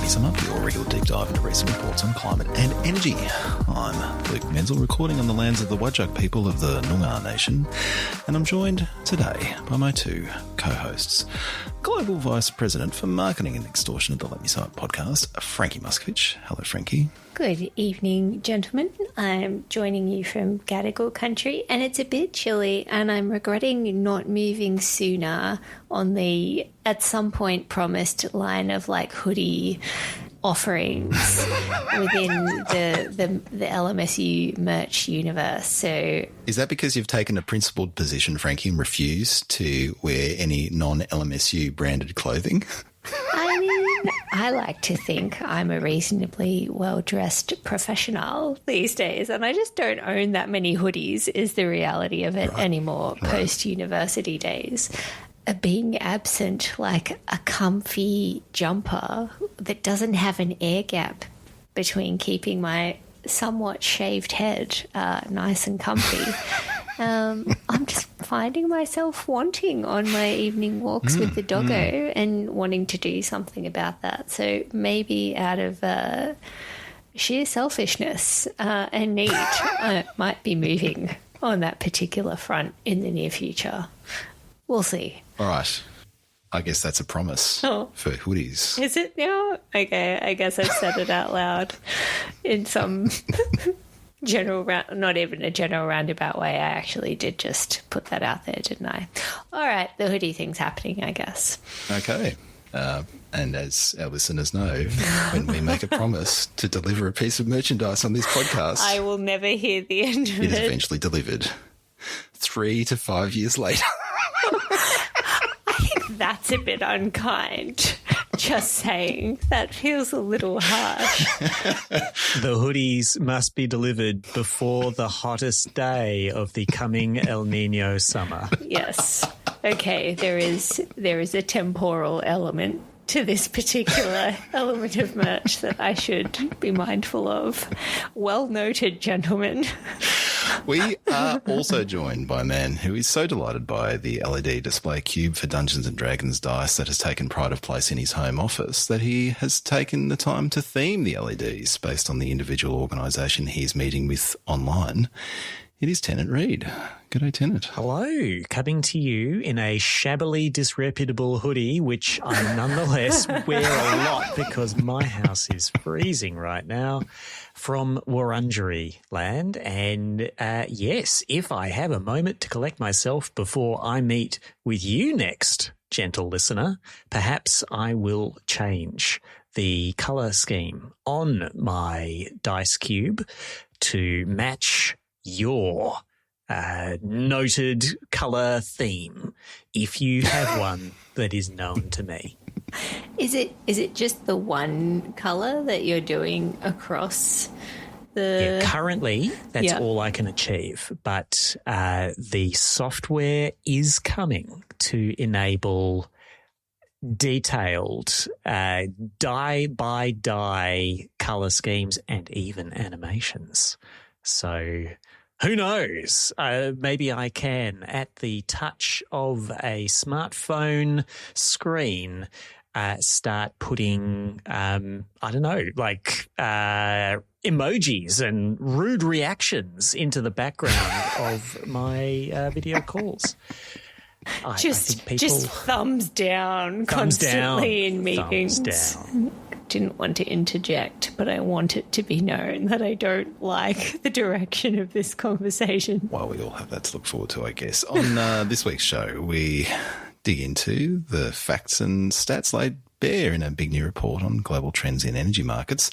Sum Up, your regular deep dive into recent reports on climate and energy. I'm Luke Menzel, recording on the lands of the Whadjuk people of the Noongar Nation, and I'm joined today by my two co-hosts, Global Vice President for Marketing and Extortion of the Let Me Say It podcast, Frankie Muscovich. Hello, Frankie. Good evening, gentlemen. I'm joining you from Gadigal country, and it's a bit chilly, and I'm regretting not moving sooner on the, at some point, promised line of like hoodie offerings within the LMSU merch universe. So, is that because you've taken a principled position, Frankie, and refused to wear any non-LMSU branded clothing? I mean, I like to think I'm a reasonably well-dressed professional these days, and I just don't own that many hoodies is the reality of it anymore post-university days. Being absent like a comfy jumper that doesn't have an air gap between keeping my somewhat shaved head nice and comfy. I'm just finding myself wanting on my evening walks with the doggo and wanting to do something about that. So maybe out of sheer selfishness and need, I might be moving on that particular front in the near future. We'll see. All right. I guess that's a promise for hoodies. Is it now? Okay, I guess I've said it out loud in some general, not even a general roundabout way. I actually did just put that out there, didn't I? All right, the hoodie thing's happening, I guess. Okay. And as our listeners know, when we make a promise to deliver a piece of merchandise on this podcast, I will never hear the end of it. It is eventually delivered 3 to 5 years later. I think that's a bit unkind. Just saying. That feels a little harsh. The hoodies must be delivered before the hottest day of the coming El Nino summer. Yes. Okay, there is a temporal element to this particular element of merch that I should be mindful of. Well noted, gentlemen. We are also joined by a man who is so delighted by the LED display cube for Dungeons & Dragons dice that has taken pride of place in his home office that he has taken the time to theme the LEDs based on the individual organisation he's meeting with online. It is Tennant Reid. Good day, Tennant. Hello. Coming to you in a shabbily disreputable hoodie, which I nonetheless wear a lot because my house is freezing right now, from Wurundjeri land. And yes, if I have a moment to collect myself before I meet with you next, gentle listener, perhaps I will change the colour scheme on my dice cube to match your noted colour theme, if you have one that is known to me. Is it just the one colour that you're doing across the... Yeah, currently, that's all I can achieve. But the software is coming to enable detailed die-by-die colour schemes and even animations. So... who knows? Maybe I can, at the touch of a smartphone screen, start putting, I don't know, like emojis and rude reactions into the background of my video calls. Just thumbs down constantly in meetings. Thumbs down. Didn't want to interject, but I want it to be known that I don't like the direction of this conversation. Well, we all have that to look forward to, I guess. On this week's show, we dig into the facts and stats laid bare in a big new report on global trends in energy markets.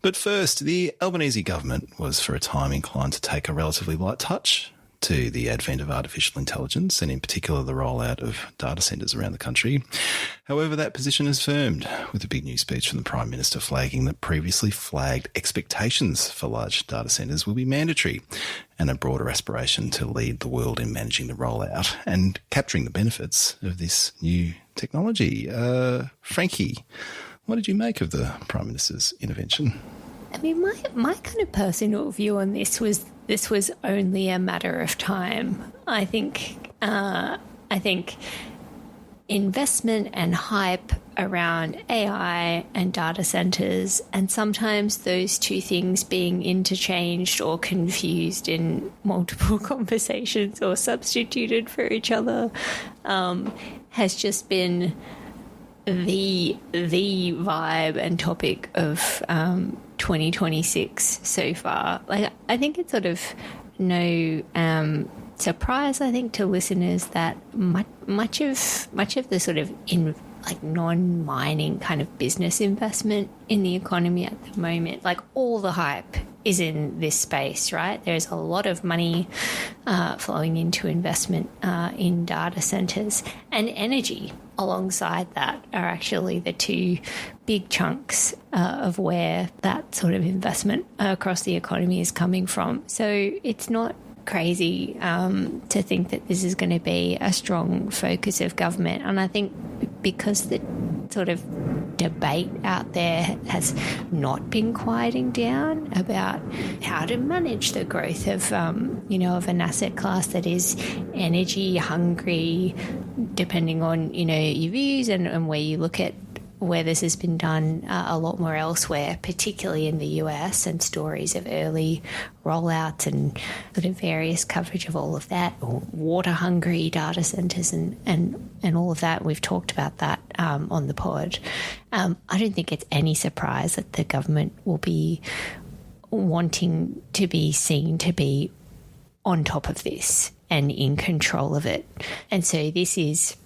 But first, the Albanese government was for a time inclined to take a relatively light touch to the advent of artificial intelligence and in particular the rollout of data centres around the country. However, that position has firmed with a big new speech from the Prime Minister flagging that previously flagged expectations for large data centres will be mandatory and a broader aspiration to lead the world in managing the rollout and capturing the benefits of this new technology. Frankie, what did you make of the Prime Minister's intervention? I mean, my kind of personal view on this was only a matter of time. I think investment and hype around AI and data centers, and sometimes those two things being interchanged or confused in multiple conversations or substituted for each other, has just been the vibe and topic of 2026 so far. Like, I think it's sort of no surprise, I think, to listeners that much of the sort of non-mining kind of business investment in the economy at the moment, like all the hype is in this space, right? There's a lot of money flowing into investment in data centers, and energy alongside that are actually the two big chunks of where that sort of investment across the economy is coming from. So it's not crazy to think that this is going to be a strong focus of government. And I think because the sort of debate out there has not been quieting down about how to manage the growth of, of an asset class that is energy hungry, depending on, your views and where you look at where this has been done a lot more elsewhere, particularly in the US, and stories of early rollouts and sort of various coverage of all of that, or water-hungry data centres and all of that. We've talked about that on the pod. I don't think it's any surprise that the government will be wanting to be seen to be on top of this and in control of it. And so this is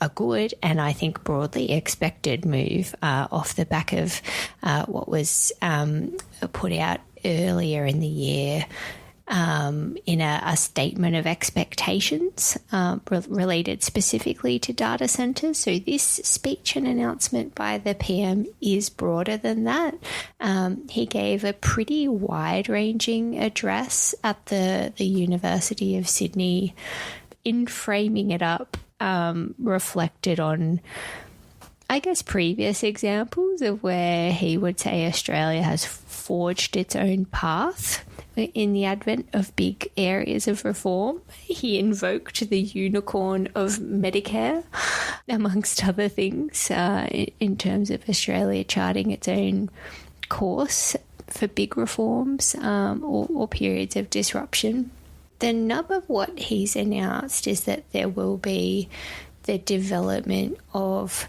a good and I think broadly expected move off the back of what was put out earlier in the year in a statement of expectations related specifically to data centres. So this speech and announcement by the PM is broader than that. He gave a pretty wide-ranging address at the University of Sydney. In framing it up, reflected on, I guess, previous examples of where he would say Australia has forged its own path in the advent of big areas of reform. He invoked the unicorn of Medicare, amongst other things, in terms of Australia charting its own course for big reforms or periods of disruption. The nub of what he's announced is that there will be the development of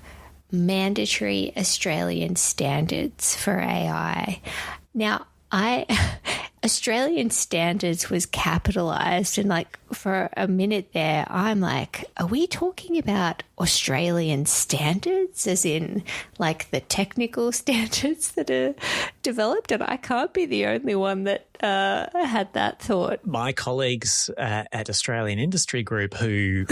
mandatory Australian standards for AI. Now, Australian standards was capitalised, and like for a minute there, I'm like, are we talking about Australian standards as in like the technical standards that are developed? And I can't be the only one that had that thought. My colleagues at Australian Industry Group who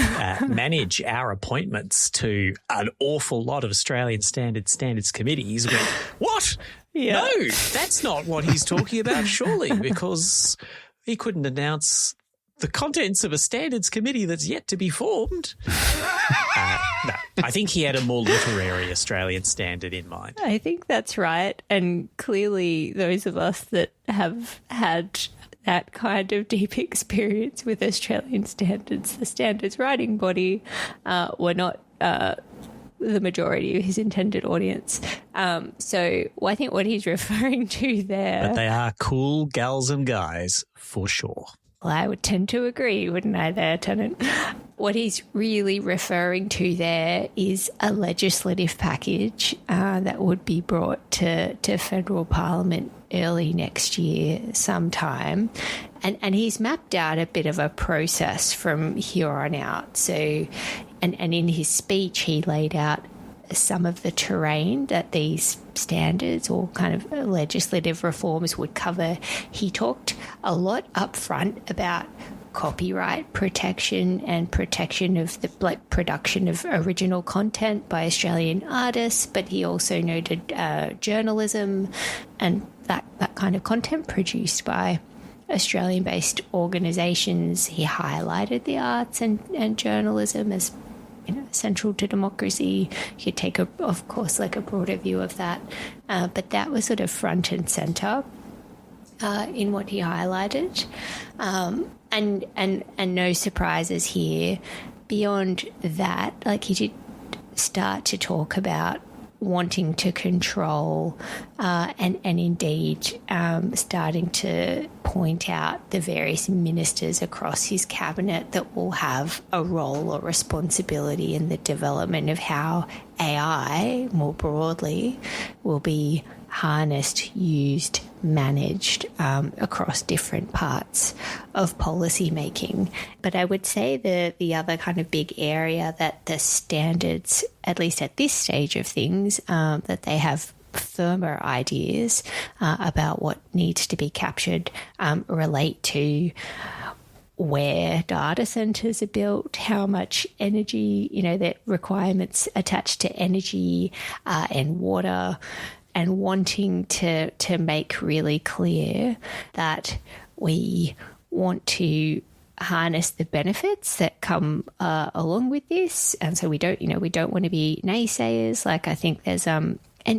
manage our appointments to an awful lot of Australian standards committees went, what? Yeah. No, that's not what he's talking about, surely, because he couldn't announce the contents of a standards committee that's yet to be formed. No, I think he had a more literary Australian standard in mind. I think that's right. And clearly those of us that have had that kind of deep experience with Australian standards, the standards writing body, were not the majority of his intended audience. So I think what he's referring to there... But they are cool gals and guys, for sure. Well, I would tend to agree, wouldn't I there, Tennant? What he's really referring to there is a legislative package that would be brought to federal parliament early next year sometime. And he's mapped out a bit of a process from here on out. So, and in his speech, he laid out some of the terrain that these standards or kind of legislative reforms would cover. He talked a lot up front about copyright protection and protection of the production of original content by Australian artists, but he also noted journalism and that kind of content produced by Australian-based organisations. He highlighted the arts and journalism as central to democracy. You could take, of course, like a broader view of that, but that was sort of front and centre in what he highlighted, and no surprises here. Beyond that, like he did start to talk about wanting to control and indeed starting to point out the various ministers across his cabinet that will have a role or responsibility in the development of how AI more broadly will be harnessed, used, managed across different parts of policy making. But I would say the other kind of big area that the standards, at least at this stage of things, that they have firmer ideas about what needs to be captured relate to where data centers are built, how much energy, the requirements attached to energy and water, and wanting to make really clear that we want to harness the benefits that come along with this. And so we don't want to be naysayers. Like, I think there's an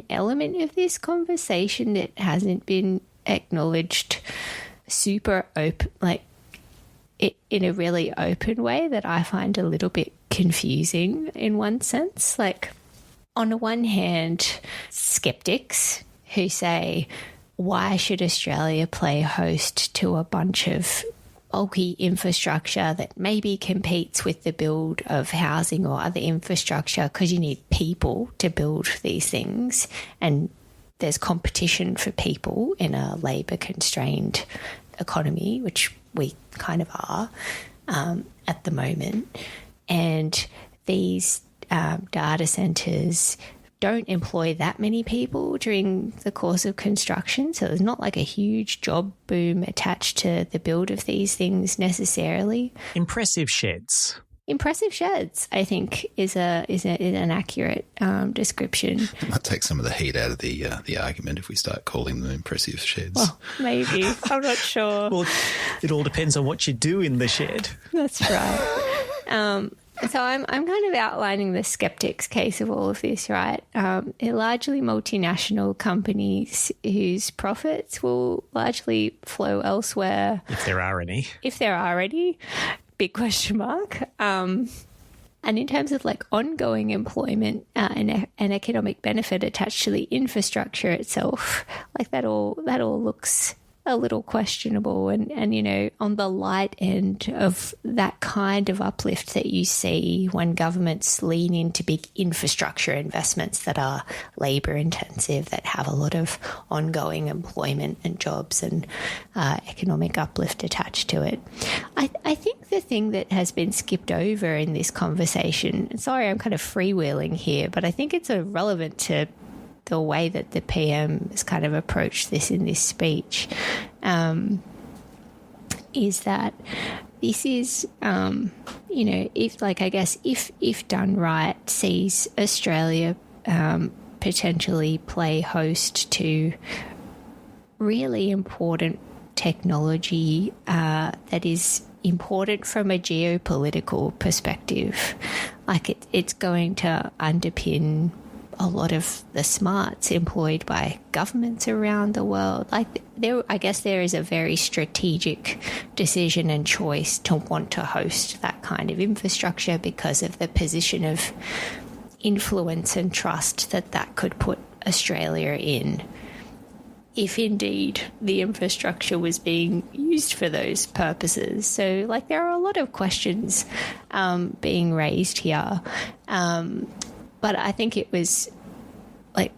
element of this conversation that hasn't been acknowledged super open, like in a really open way, that I find a little bit confusing in one sense. Like, on the one hand, skeptics who say, why should Australia play host to a bunch of bulky infrastructure that maybe competes with the build of housing or other infrastructure, because you need people to build these things, and there's competition for people in a labour-constrained economy, which we kind of are at the moment. And these data centres don't employ that many people during the course of construction, so there's not like a huge job boom attached to the build of these things necessarily. Impressive sheds, I think, is an accurate description. It might take some of the heat out of the argument if we start calling them impressive sheds. Well, maybe. I'm not sure. Well, it all depends on what you do in the shed. That's right. So I'm kind of outlining the skeptics' case of all of this, right? They're largely multinational companies whose profits will largely flow elsewhere. If there are any. Big question mark. And in terms of like ongoing employment and economic benefit attached to the infrastructure itself, like that all looks a little questionable, and on the light end of that kind of uplift that you see when governments lean into big infrastructure investments that are labour intensive, that have a lot of ongoing employment and jobs and economic uplift attached to it. I think the thing that has been skipped over in this conversation, sorry, I'm kind of freewheeling here, but I think it's relevant to the way that the PM has kind of approached this in this speech, is that this is, if done right, sees Australia potentially play host to really important technology that is important from a geopolitical perspective. Like it's going to underpin a lot of the smarts employed by governments around the world. I guess there is a very strategic decision and choice to want to host that kind of infrastructure because of the position of influence and trust that could put Australia in, if indeed the infrastructure was being used for those purposes. So, there are a lot of questions being raised here. But I think it was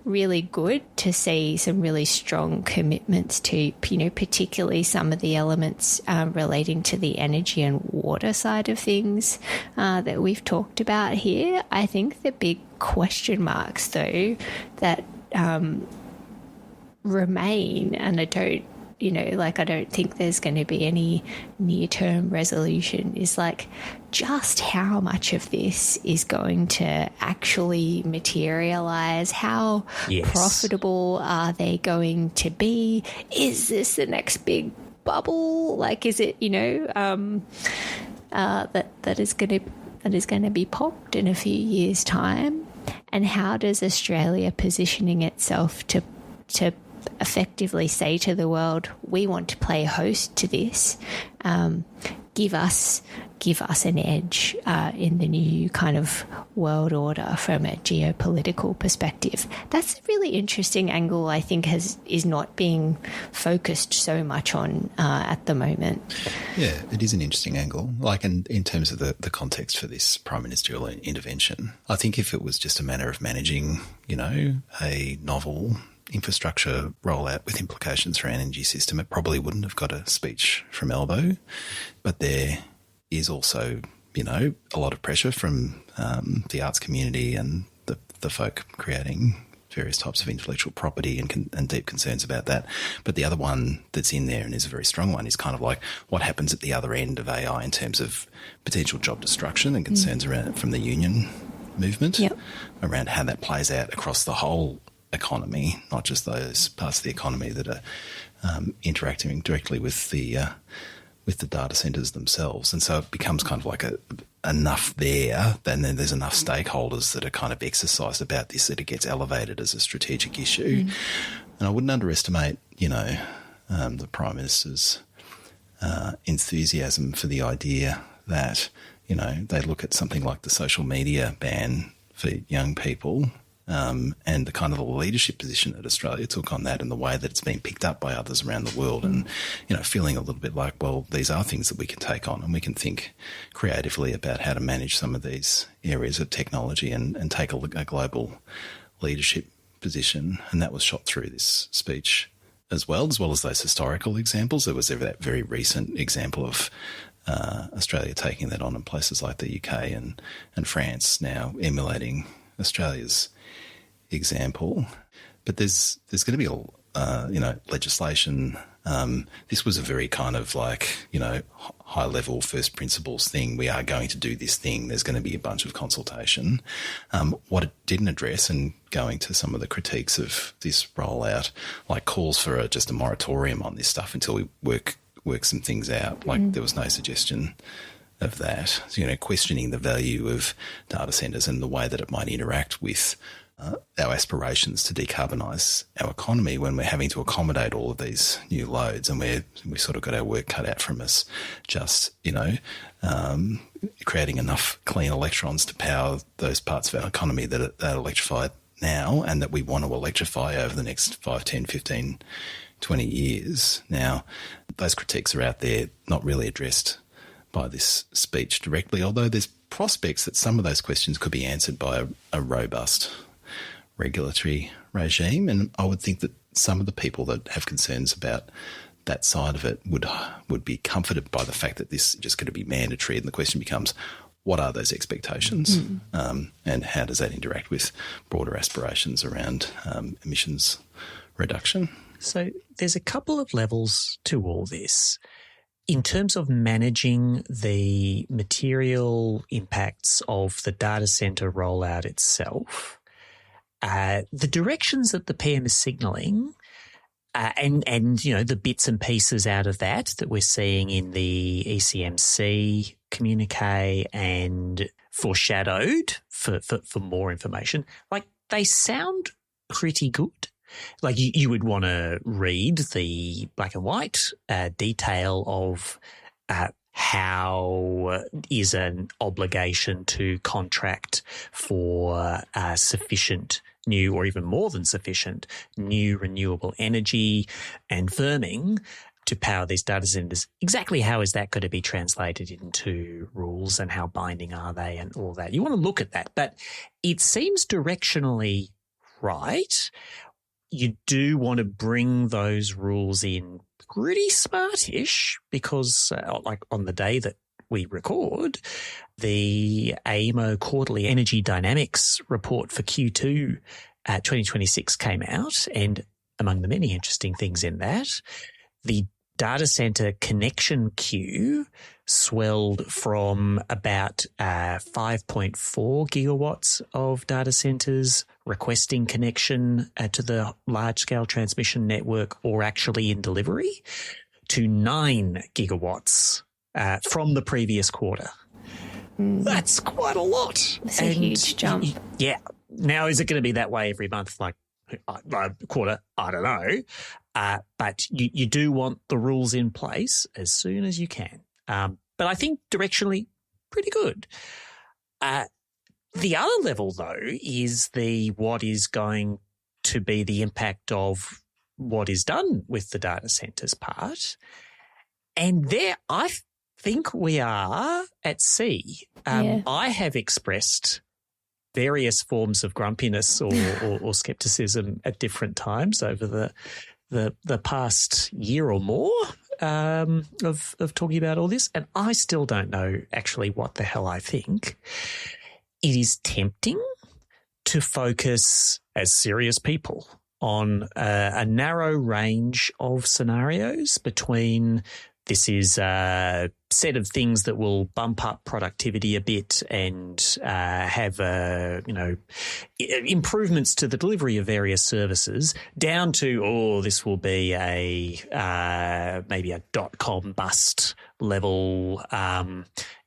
really good to see some really strong commitments to, particularly some of the elements relating to the energy and water side of things that we've talked about here. I think the big question marks, though, that remain, and I don't think there's going to be any near-term resolution, is just how much of this is going to actually materialise? How profitable are they going to be? Is this the next big bubble? Is it, that is going to be popped in a few years' time? And how does Australia positioning itself to effectively say to the world, we want to play host to this, give us an edge in the new kind of world order from a geopolitical perspective. That's a really interesting angle, I think, is not being focused so much on at the moment. Yeah, it is an interesting angle. Like in terms of the context for this prime ministerial intervention, I think if it was just a matter of managing, a novel infrastructure rollout with implications for our energy system, it probably wouldn't have got a speech from Elbow. But there is also, a lot of pressure from the arts community and the folk creating various types of intellectual property and deep concerns about that. But the other one that's in there and is a very strong one is kind of like what happens at the other end of AI in terms of potential job destruction and concerns around it from the union movement, around how that plays out across the whole economy, not just those parts of the economy that are interacting directly with the data centres themselves. And so it becomes kind of like enough there, and then there's enough stakeholders that are kind of exercised about this that it gets elevated as a strategic issue. And I wouldn't underestimate, the Prime Minister's enthusiasm for the idea that, they look at something like the social media ban for young people, and the kind of the leadership position that Australia took on that and the way that it's been picked up by others around the world, and, feeling a little bit like, well, these are things that we can take on and we can think creatively about how to manage some of these areas of technology and take a global leadership position. And that was shot through this speech as well as those historical examples. There was that very recent example of Australia taking that on in places like the UK and France now emulating Australia's example. But there's going to be legislation. This was a very kind of like, high level first principles thing. We are going to do this thing. There's going to be a bunch of consultation. What it didn't address, and going to some of the critiques of this rollout, like calls for just a moratorium on this stuff until we work some things out. Like there was no suggestion of that. So, questioning the value of data centres and the way that it might interact with our aspirations to decarbonise our economy when we're having to accommodate all of these new loads, and we sort of got our work cut out from us just, creating enough clean electrons to power those parts of our economy that are electrified now and that we want to electrify over the next 5, 10, 15, 20 years. Now, those critiques are out there, not really addressed by this speech directly, although there's prospects that some of those questions could be answered by a robust regulatory regime. And I would think that some of the people that have concerns about that side of it would be comforted by the fact that this is just going to be mandatory. And the question becomes, what are those expectations? And how does that interact with broader aspirations around emissions reduction? So there's a couple of levels to all this. In terms of managing the material impacts of the data centre rollout itself, the directions that the PM is signalling, and the bits and pieces out of that we're seeing in the ECMC communique and foreshadowed for more information, like they sound pretty good. Like you would want to read the black and white detail of how is an obligation to contract for sufficient new, or even more than sufficient, new renewable energy and firming to power these data centres. Exactly how is that going to be translated into rules, and how binding are they, and all that? You want to look at that, but it seems directionally right. You do want to bring those rules in pretty smartish because, like on the day that we record, the AEMO Quarterly Energy Dynamics report for Q2 2026 came out, and among the many interesting things in that, the data centre connection queue swelled from about 5.4 gigawatts of data centres requesting connection to the large-scale transmission network or actually in delivery to 9 gigawatts from the previous quarter. That's quite a lot. It's a huge jump. Yeah. Now, is it going to be that way every month, like quarter? I don't know. But you do want the rules in place as soon as you can. but I think directionally pretty good. The other level, though, is what is going to be the impact of what is done with the data centres part. And there, I think we are at sea. I have expressed various forms of grumpiness or scepticism at different times over the past year or more of talking about all this, and I still don't know actually what the hell I think. It is tempting to focus as serious people on a narrow range of scenarios between this is a set of things that will bump up productivity a bit and have improvements to the delivery of various services, down to this will be maybe a .com bust level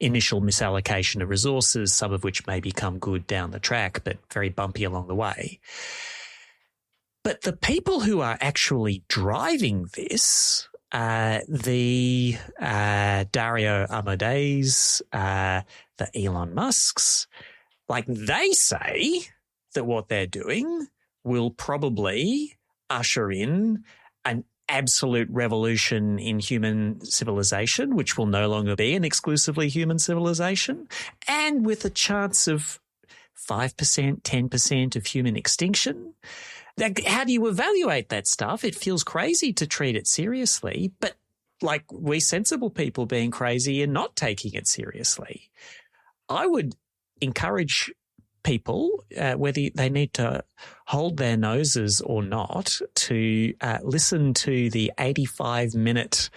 initial misallocation of resources, some of which may become good down the track, but very bumpy along the way. But the people who are actually driving this, the Dario Amadeus, the Elon Musks, like they say that what they're doing will probably usher in an absolute revolution in human civilization, which will no longer be an exclusively human civilization, and with a chance of 5%, 10% of human extinction. How do you evaluate that stuff? It feels crazy to treat it seriously, but like we sensible people being crazy and not taking it seriously. I would encourage people, whether they need to hold their noses or not, to listen to the 85-minute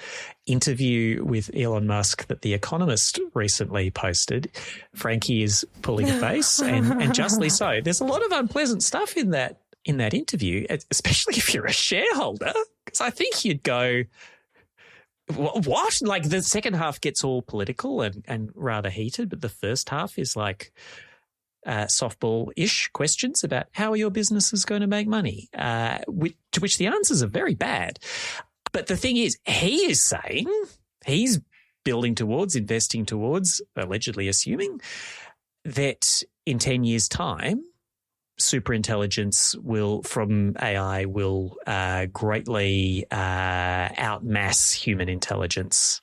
interview with Elon Musk that The Economist recently posted. Frankie is pulling a face, and justly so. There's a lot of unpleasant stuff in that interview, especially if you're a shareholder, because I think you'd go, what? Like the second half gets all political and rather heated, but the first half is like softball-ish questions about how are your businesses going to make money, to which the answers are very bad. But the thing is, he is saying he's building towards, investing towards, allegedly assuming that in 10 years' time, superintelligence from AI will greatly outmass human intelligence,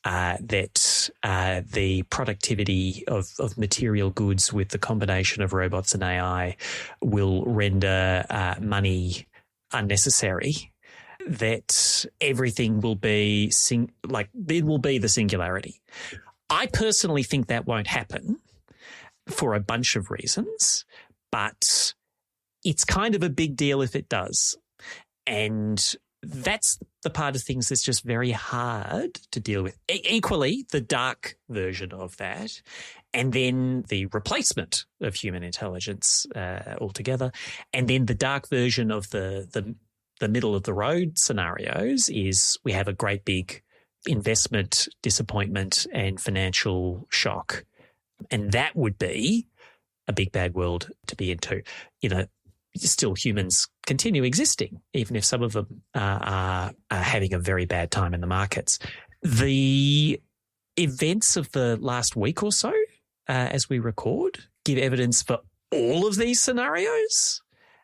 that the productivity of material goods with the combination of robots and AI will render money unnecessary, that everything will be it will be the singularity. I personally think that won't happen for a bunch of reasons, but it's kind of a big deal if it does. And that's the part of things that's just very hard to deal with. Equally, the dark version of that, and then the replacement of human intelligence altogether, and then the dark version of the middle of the road scenarios is we have a great big investment disappointment and financial shock. And that would be a big bad world to be into. Still humans continue existing, even if some of them are having a very bad time in the markets. The events of the last week or so, as we record, give evidence for all of these scenarios.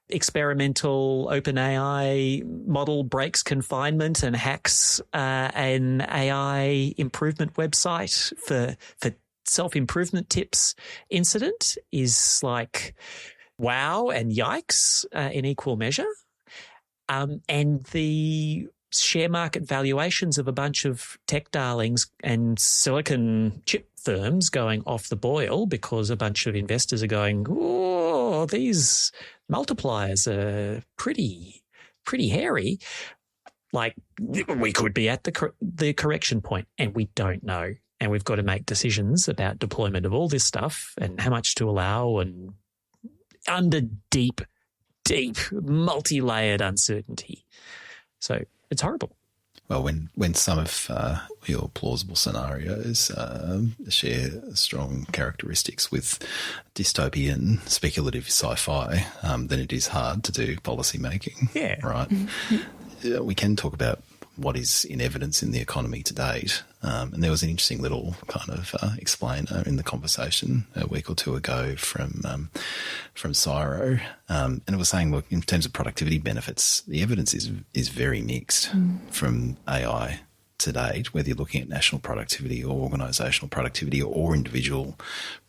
Experimental OpenAI model breaks confinement and hacks an AI improvement website for self-improvement tips incident is like wow and yikes in equal measure. And the share market valuations of a bunch of tech darlings and silicon chip firms going off the boil because a bunch of investors are going, oh, these multipliers are pretty hairy. Like we could be at the correction point, and we don't know. And we've got to make decisions about deployment of all this stuff and how much to allow, and under deep, multi-layered uncertainty. So it's horrible. Well, when some of your plausible scenarios share strong characteristics with dystopian speculative sci-fi, then it is hard to do policy making. Yeah. Right? We can talk about what is in evidence in the economy to date. And there was an interesting little kind of explainer in the conversation a week or two ago from CSIRO, and it was saying, look, in terms of productivity benefits, the evidence is very mixed from AI to date, whether you're looking at national productivity or organisational productivity or individual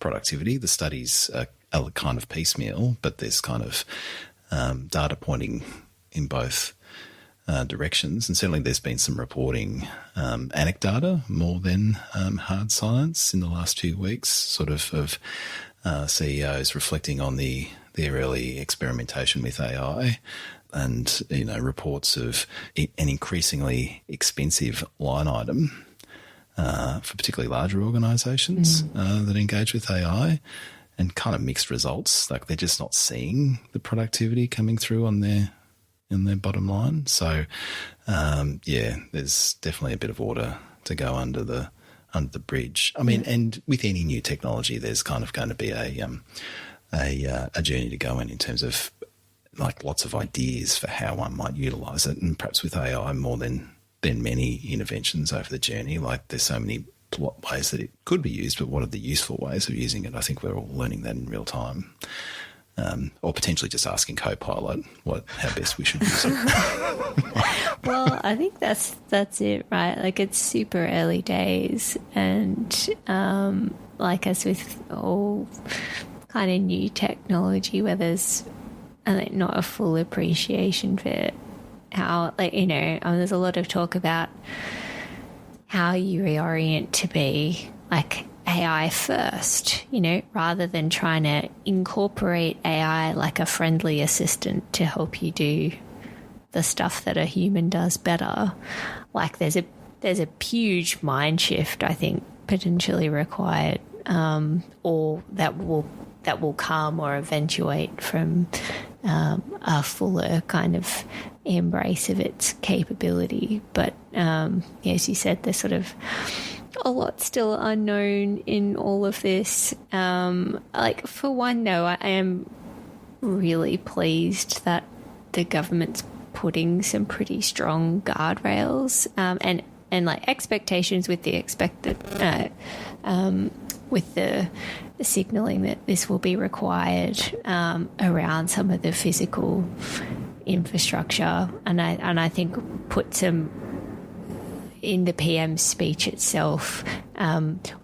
productivity. The studies are kind of piecemeal, but there's kind of data pointing in both directions, and certainly there's been some reporting, anecdata more than hard science in the last few weeks, sort of CEOs reflecting on their early experimentation with AI, and reports of an increasingly expensive line item for particularly larger organisations that engage with AI, and kind of mixed results. Like they're just not seeing the productivity coming through on their bottom line. So, there's definitely a bit of water to go under the bridge. I mean, and with any new technology, there's kind of going to be a journey to go in terms of like lots of ideas for how one might utilise it, and perhaps with AI more than many interventions over the journey. Like there's so many ways that it could be used, but what are the useful ways of using it? I think we're all learning that in real time. Or potentially just asking Copilot how best we should use it. Well, I think that's it, right? Like it's super early days, and like as with all kind of new technology, where there's not a full appreciation for how, there's a lot of talk about how you reorient to be like AI first, rather than trying to incorporate AI like a friendly assistant to help you do the stuff that a human does better. Like there's a huge mind shift, I think, potentially required, or that will come or eventuate from a fuller kind of embrace of its capability. But as you said, there's sort of a lot still unknown in all of this. Like for one, though, I am really pleased that the government's putting some pretty strong guardrails and like expectations with the expected with the signalling that this will be required around some of the physical infrastructure, and I think put some in the PM's speech itself,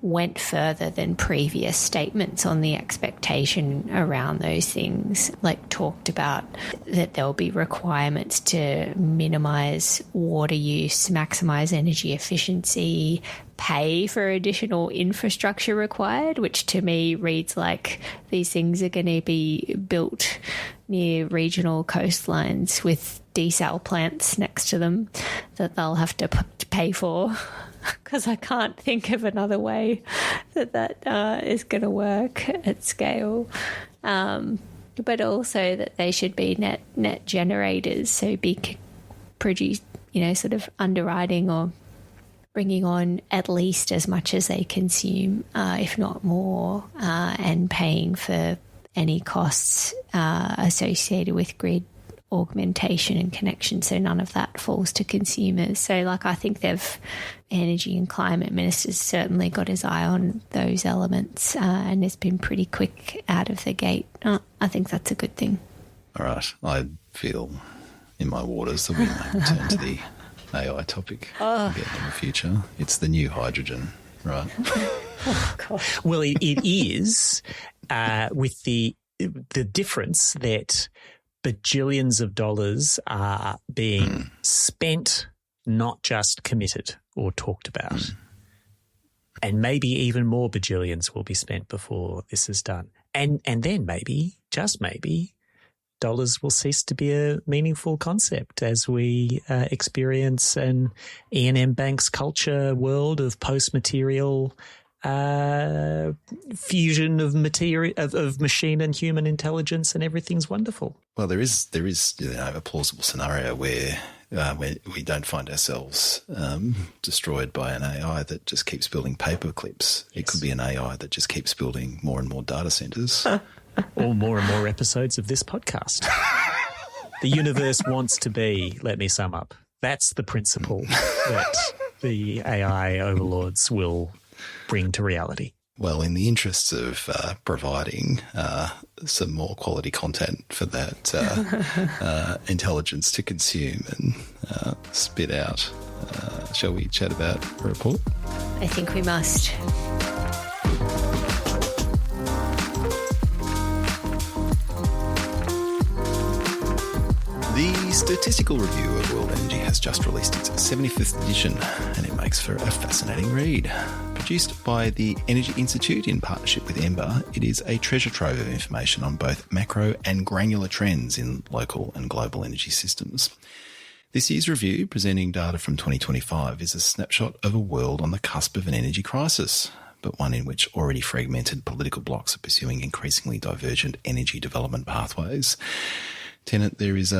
went further than previous statements on the expectation around those things, like talked about that there'll be requirements to minimise water use, maximise energy efficiency, pay for additional infrastructure required, which to me reads like these things are going to be built near regional coastlines with desal plants next to them that they'll have to pay for, because I can't think of another way that is going to work at scale. But also that they should be net generators, so be produce, sort of underwriting or bringing on at least as much as they consume, if not more, and paying for any costs associated with grid augmentation and connection, so none of that falls to consumers. So I think energy and climate minister's certainly got his eye on those elements, and has been pretty quick out of the gate. I think that's a good thing. All right. I feel in my waters that we may return to the AI topic again in the future. It's the new hydrogen, right? Oh, gosh. Well, it is, with the difference that bajillions of dollars are being spent, not just committed or talked about. And maybe even more bajillions will be spent before this is done. And then maybe, just maybe, dollars will cease to be a meaningful concept as we experience an E&M Bank's culture world of post-material fusion of material of machine and human intelligence, and everything's wonderful. Well, there is a plausible scenario where we don't find ourselves destroyed by an AI that just keeps building paper clips. Yes. It could be an AI that just keeps building more and more data centres. Or more and more episodes of this podcast. The universe wants to be, let me sum up, That's the principle that the AI overlords will bring to reality. Well, in the interests of providing some more quality content for that intelligence to consume and spit out, shall we chat about a report? I think we must. The Statistical Review of World Energy has just released its 75th edition, and it makes for a fascinating read. Produced by the Energy Institute in partnership with Ember, it is a treasure trove of information on both macro and granular trends in local and global energy systems. This year's review, presenting data from 2025, is a snapshot of a world on the cusp of an energy crisis, but one in which already fragmented political blocs are pursuing increasingly divergent energy development pathways. Tennant, there's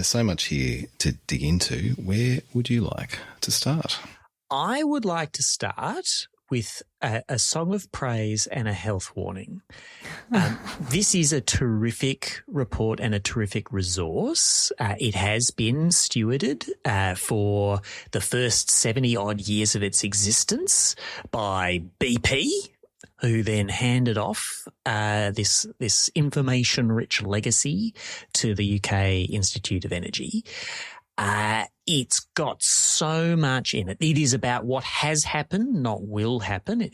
so much here to dig into. Where would you like to start? I would like to start with a song of praise and a health warning. This is a terrific report and a terrific resource. It has been stewarded for the first 70-odd years of its existence by BP, who then handed off this information-rich legacy to the UK Institute of Energy. It's got so much in it. It is about what has happened, not will happen.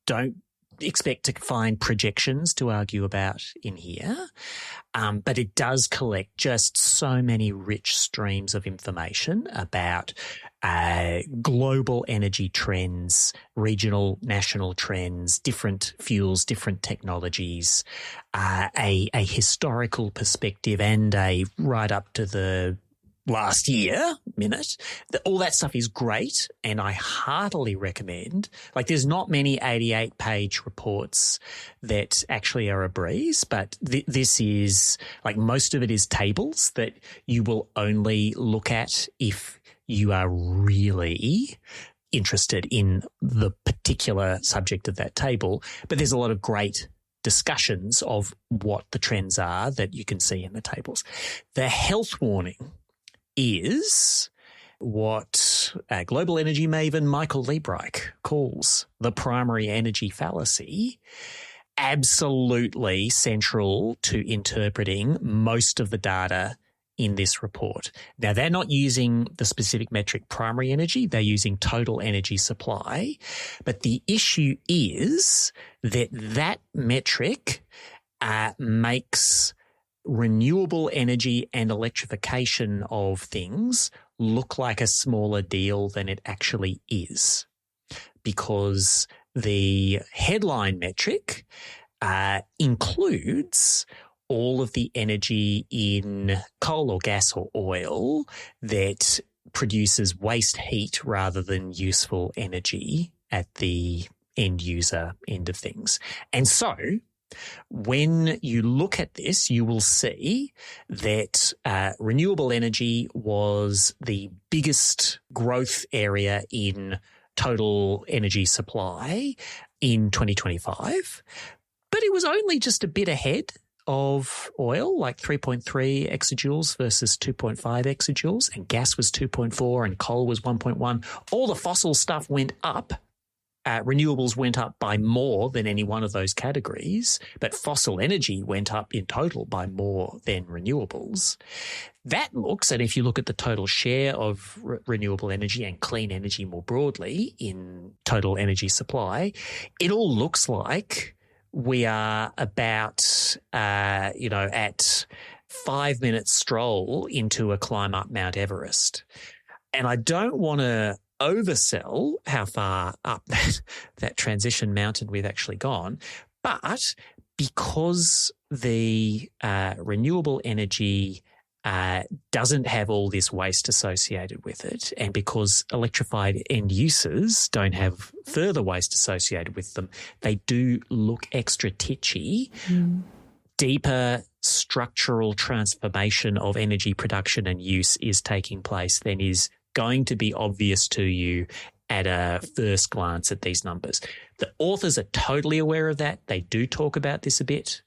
Don't expect to find projections to argue about in here, but it does collect just so many rich streams of information about global energy trends, regional, national trends, different fuels, different technologies, a historical perspective, and a right up to the last year minute. All that stuff is great, and I heartily recommend. Like, there's not many 88-page reports that actually are a breeze, but this is, like, most of it is tables that you will only look at if you are really interested in the particular subject of that table. But there's a lot of great discussions of what the trends are that you can see in the tables. The health warning is what global energy maven Michael Liebreich calls the primary energy fallacy, absolutely central to interpreting most of the data in this report. Now, they're not using the specific metric primary energy, they're using total energy supply, but the issue is that metric makes renewable energy and electrification of things look like a smaller deal than it actually is, because the headline metric includes all of the energy in coal or gas or oil that produces waste heat rather than useful energy at the end user end of things. And so when you look at this, you will see that renewable energy was the biggest growth area in total energy supply in 2025, but it was only just a bit ahead of oil, like 3.3 exajoules versus 2.5 exajoules, and gas was 2.4 and coal was 1.1. All the fossil stuff went up. Renewables went up by more than any one of those categories, but fossil energy went up in total by more than renewables. That looks, and if you look at the total share of renewable energy and clean energy more broadly in total energy supply, it all looks like we are about, at 5 minutes stroll into a climb up Mount Everest. And I don't want to oversell how far up that transition mountain we've actually gone, but because the renewable energy doesn't have all this waste associated with it, and because electrified end users don't have further waste associated with them, they do look extra titchy. Deeper structural transformation of energy production and use is taking place than is going to be obvious to you at a first glance at these numbers. The authors are totally aware of that. They do talk about this a bit.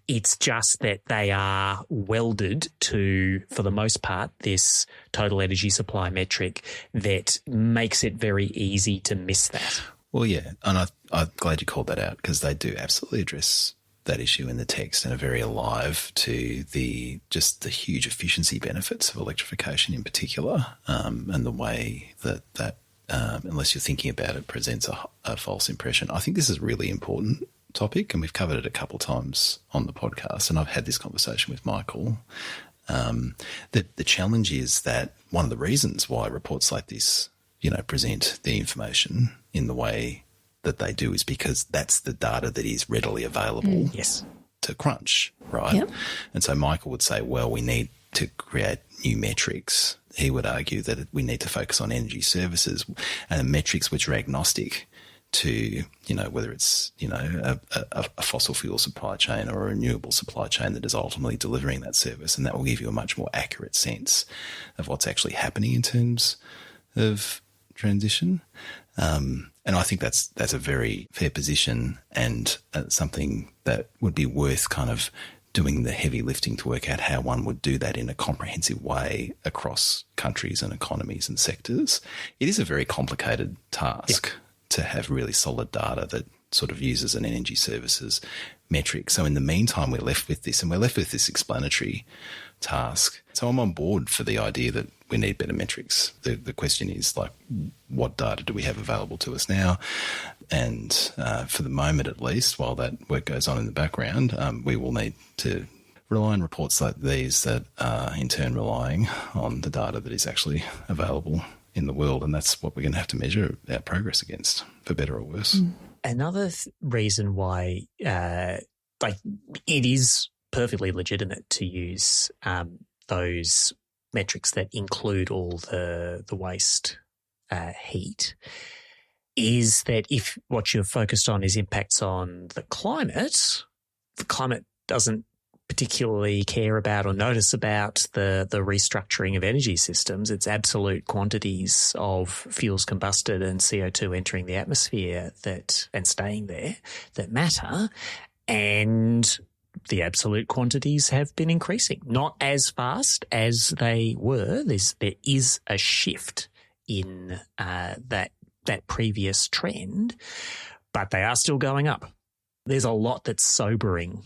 It's just that they are welded to, for the most part, this total energy supply metric that makes it very easy to miss that. Well, yeah, and I'm glad you called that out, because they do absolutely address that issue in the text and are very alive to the huge efficiency benefits of electrification in particular, and the way that unless you're thinking about it, presents a false impression. I think this is a really important topic, and we've covered it a couple of times on the podcast, and I've had this conversation with Michael. The challenge is that one of the reasons why reports like this, present the information in the way that they do is because that's the data that is readily available to crunch, right? Yep. And so Michael would say, well, we need to create new metrics. He would argue that we need to focus on energy services and metrics which are agnostic to, whether it's, a fossil fuel supply chain or a renewable supply chain that is ultimately delivering that service. And that will give you a much more accurate sense of what's actually happening in terms of transition. And I think that's a very fair position, and something that would be worth kind of doing the heavy lifting to work out how one would do that in a comprehensive way across countries and economies and sectors. It is a very complicated task to have really solid data that sort of uses an energy services metric. So in the meantime, we're left with this, and we're left with this explanatory task. So I'm on board for the idea that we need better metrics. The question is, like, what data do we have available to us now? And for the moment, at least, while that work goes on in the background, we will need to rely on reports like these that are in turn relying on the data that is actually available in the world. And that's what we're going to have to measure our progress against, for better or worse. Another reason why it is perfectly legitimate to use those metrics that include all the waste heat is that if what you're focused on is impacts on the climate doesn't particularly care about or notice about the restructuring of energy systems. It's absolute quantities of fuels combusted and CO2 entering the atmosphere and staying there that matter. And the absolute quantities have been increasing, not as fast as they were. There is a shift in that previous trend, but they are still going up. There's a lot that's sobering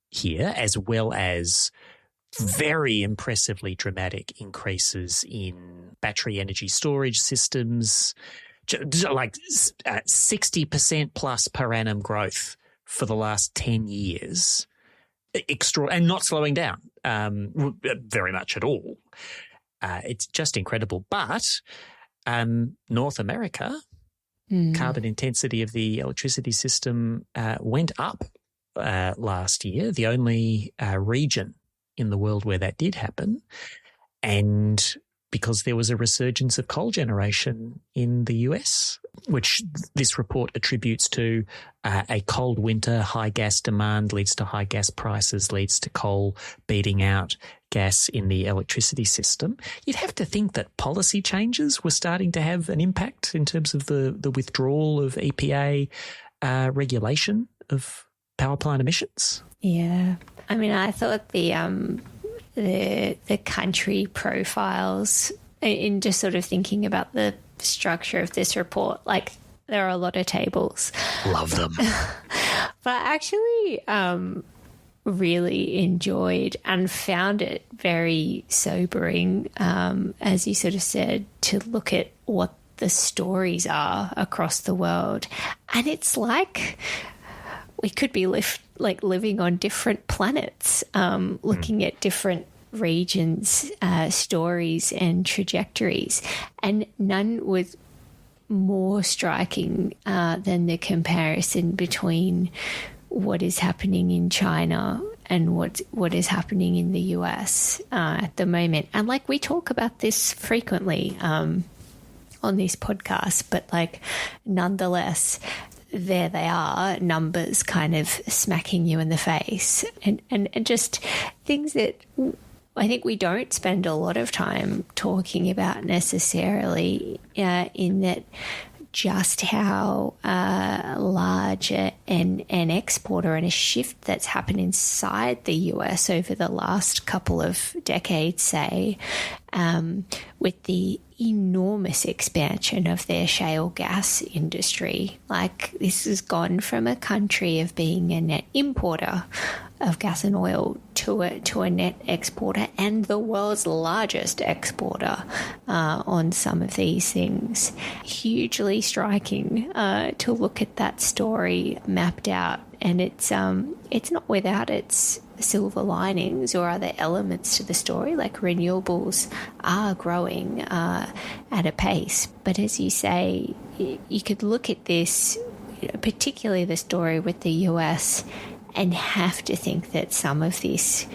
here, as well as very impressively dramatic increases in battery energy storage systems, like 60% plus per annum growth for the last 10 years. And not slowing down very much at all. It's just incredible. But North America, carbon intensity of the electricity system went up last year, the only region in the world where that did happen. And because there was a resurgence of coal generation in the US, which this report attributes to a cold winter, high gas demand leads to high gas prices, leads to coal beating out gas in the electricity system. You'd have to think that policy changes were starting to have an impact in terms of the withdrawal of EPA regulation of power plant emissions. Yeah. I mean, I thought the country profiles, in just sort of thinking about the structure of this report, like there are a lot of tables. Love them. But I actually really enjoyed and found it very sobering, as you sort of said, to look at what the stories are across the world. And it's like we could be living on different planets, looking at different regions, stories and trajectories. And none was more striking than the comparison between what is happening in China and what is happening in the US at the moment. And like we talk about this frequently on this podcast, but like nonetheless, there they are, numbers kind of smacking you in the face, and just things that I think we don't spend a lot of time talking about necessarily, in that just how large an exporter and a shift that's happened inside the US over the last couple of decades, say, with the enormous expansion of their shale gas industry. Like, this has gone from a country of being a net importer of gas and oil to a net exporter and the world's largest exporter on some of these things. Hugely striking to look at that story mapped out, and it's not without its silver linings or other elements to the story. Like, renewables are growing at a pace, but as you say, you could look at this, particularly the story with the US, and have to think that some of this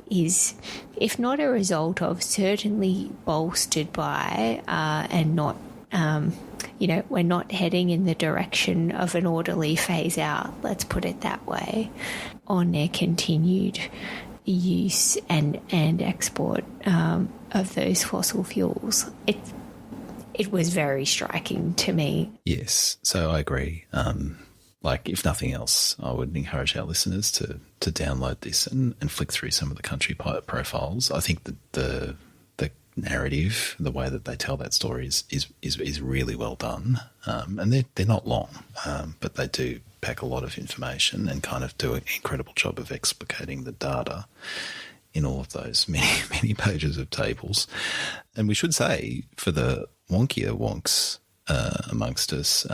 is, if not a result of, certainly bolstered by, and not, we're not heading in the direction of an orderly phase out, let's put it that way, on their continued use and export of those fossil fuels. It was very striking to me. Yes, so I agree. Like, if nothing else, I would encourage our listeners to download this and flick through some of the country profiles. I think that the narrative, the way that they tell that story is really well done. And they're not long, but they do pack a lot of information and kind of do an incredible job of explicating the data in all of those many pages of tables. And we should say, for the wonkier wonks amongst us,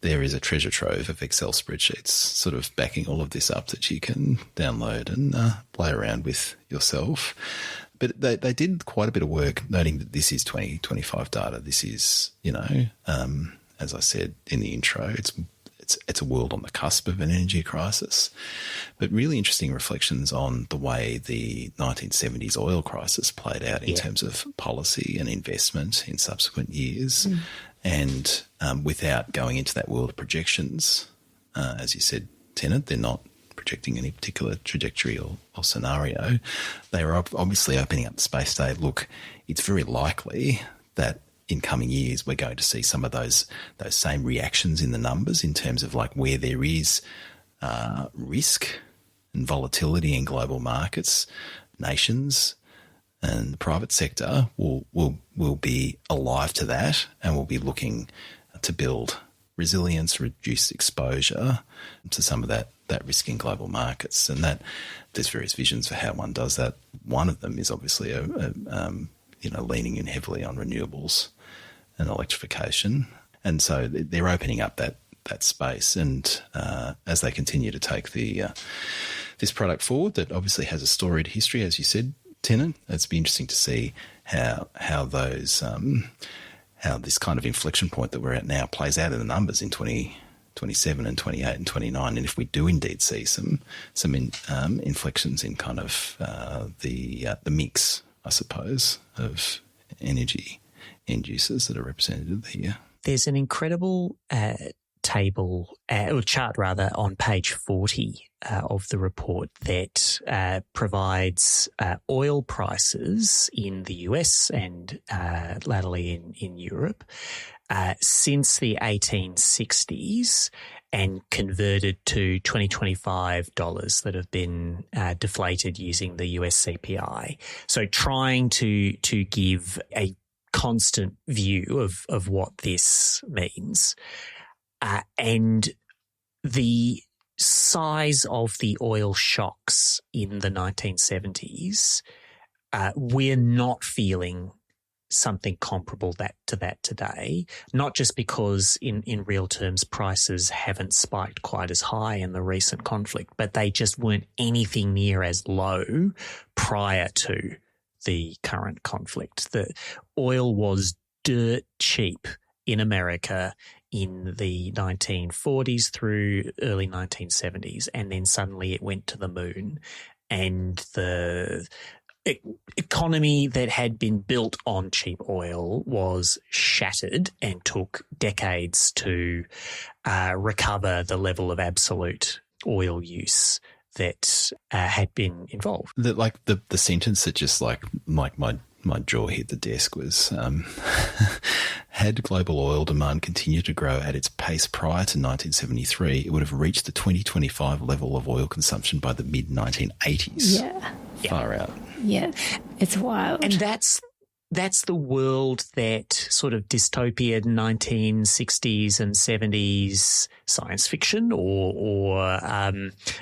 there is a treasure trove of Excel spreadsheets sort of backing all of this up that you can download and play around with yourself. But they did quite a bit of work noting that this is 2025 data. This is, as I said in the intro, it's a world on the cusp of an energy crisis, but really interesting reflections on the way the 1970s oil crisis played out in terms of policy and investment in subsequent years. And without going into that world of projections, as you said, Tennant, they're not projecting any particular trajectory or scenario. They are obviously opening up the space to say, look, it's very likely that in coming years we're going to see some of those same reactions in the numbers in terms of like where there is risk and volatility in global markets, nations and the private sector will be alive to that and will be looking to build resilience, reduce exposure to some of that risk in global markets. And that there's various visions for how one does that. One of them is obviously leaning in heavily on renewables and electrification. And so they're opening up that space. And as they continue to take this product forward, that obviously has a storied history, as you said, Tennant, it's be interesting to see how those how this kind of inflection point that we're at now plays out in the numbers in 2027 and 28 and 29, and if we do indeed see some inflections in kind of the mix, I suppose, of energy end users that are represented here. There's an incredible table or chart rather on page 40 of the report that provides oil prices in the US and latterly in Europe since the 1860s and converted to 2025 dollars that have been deflated using the US CPI. So trying to give a constant view of what this means. And the size of the oil shocks in the 1970s, we're not feeling something comparable to that today, not just because in real terms prices haven't spiked quite as high in the recent conflict, but they just weren't anything near as low prior to the current conflict. The oil was dirt cheap in America in the 1940s through early 1970s, and then suddenly it went to the moon, and the economy that had been built on cheap oil was shattered and took decades to recover the level of absolute oil use that had been involved. The sentence that just like my my jaw hit the desk was had global oil demand continued to grow at its pace prior to 1973, it would have reached the 2025 level of oil consumption by the mid-1980s. Yeah. Far out. Yeah. It's wild. And that's the world that sort of dystopian 1960s and 70s science fiction or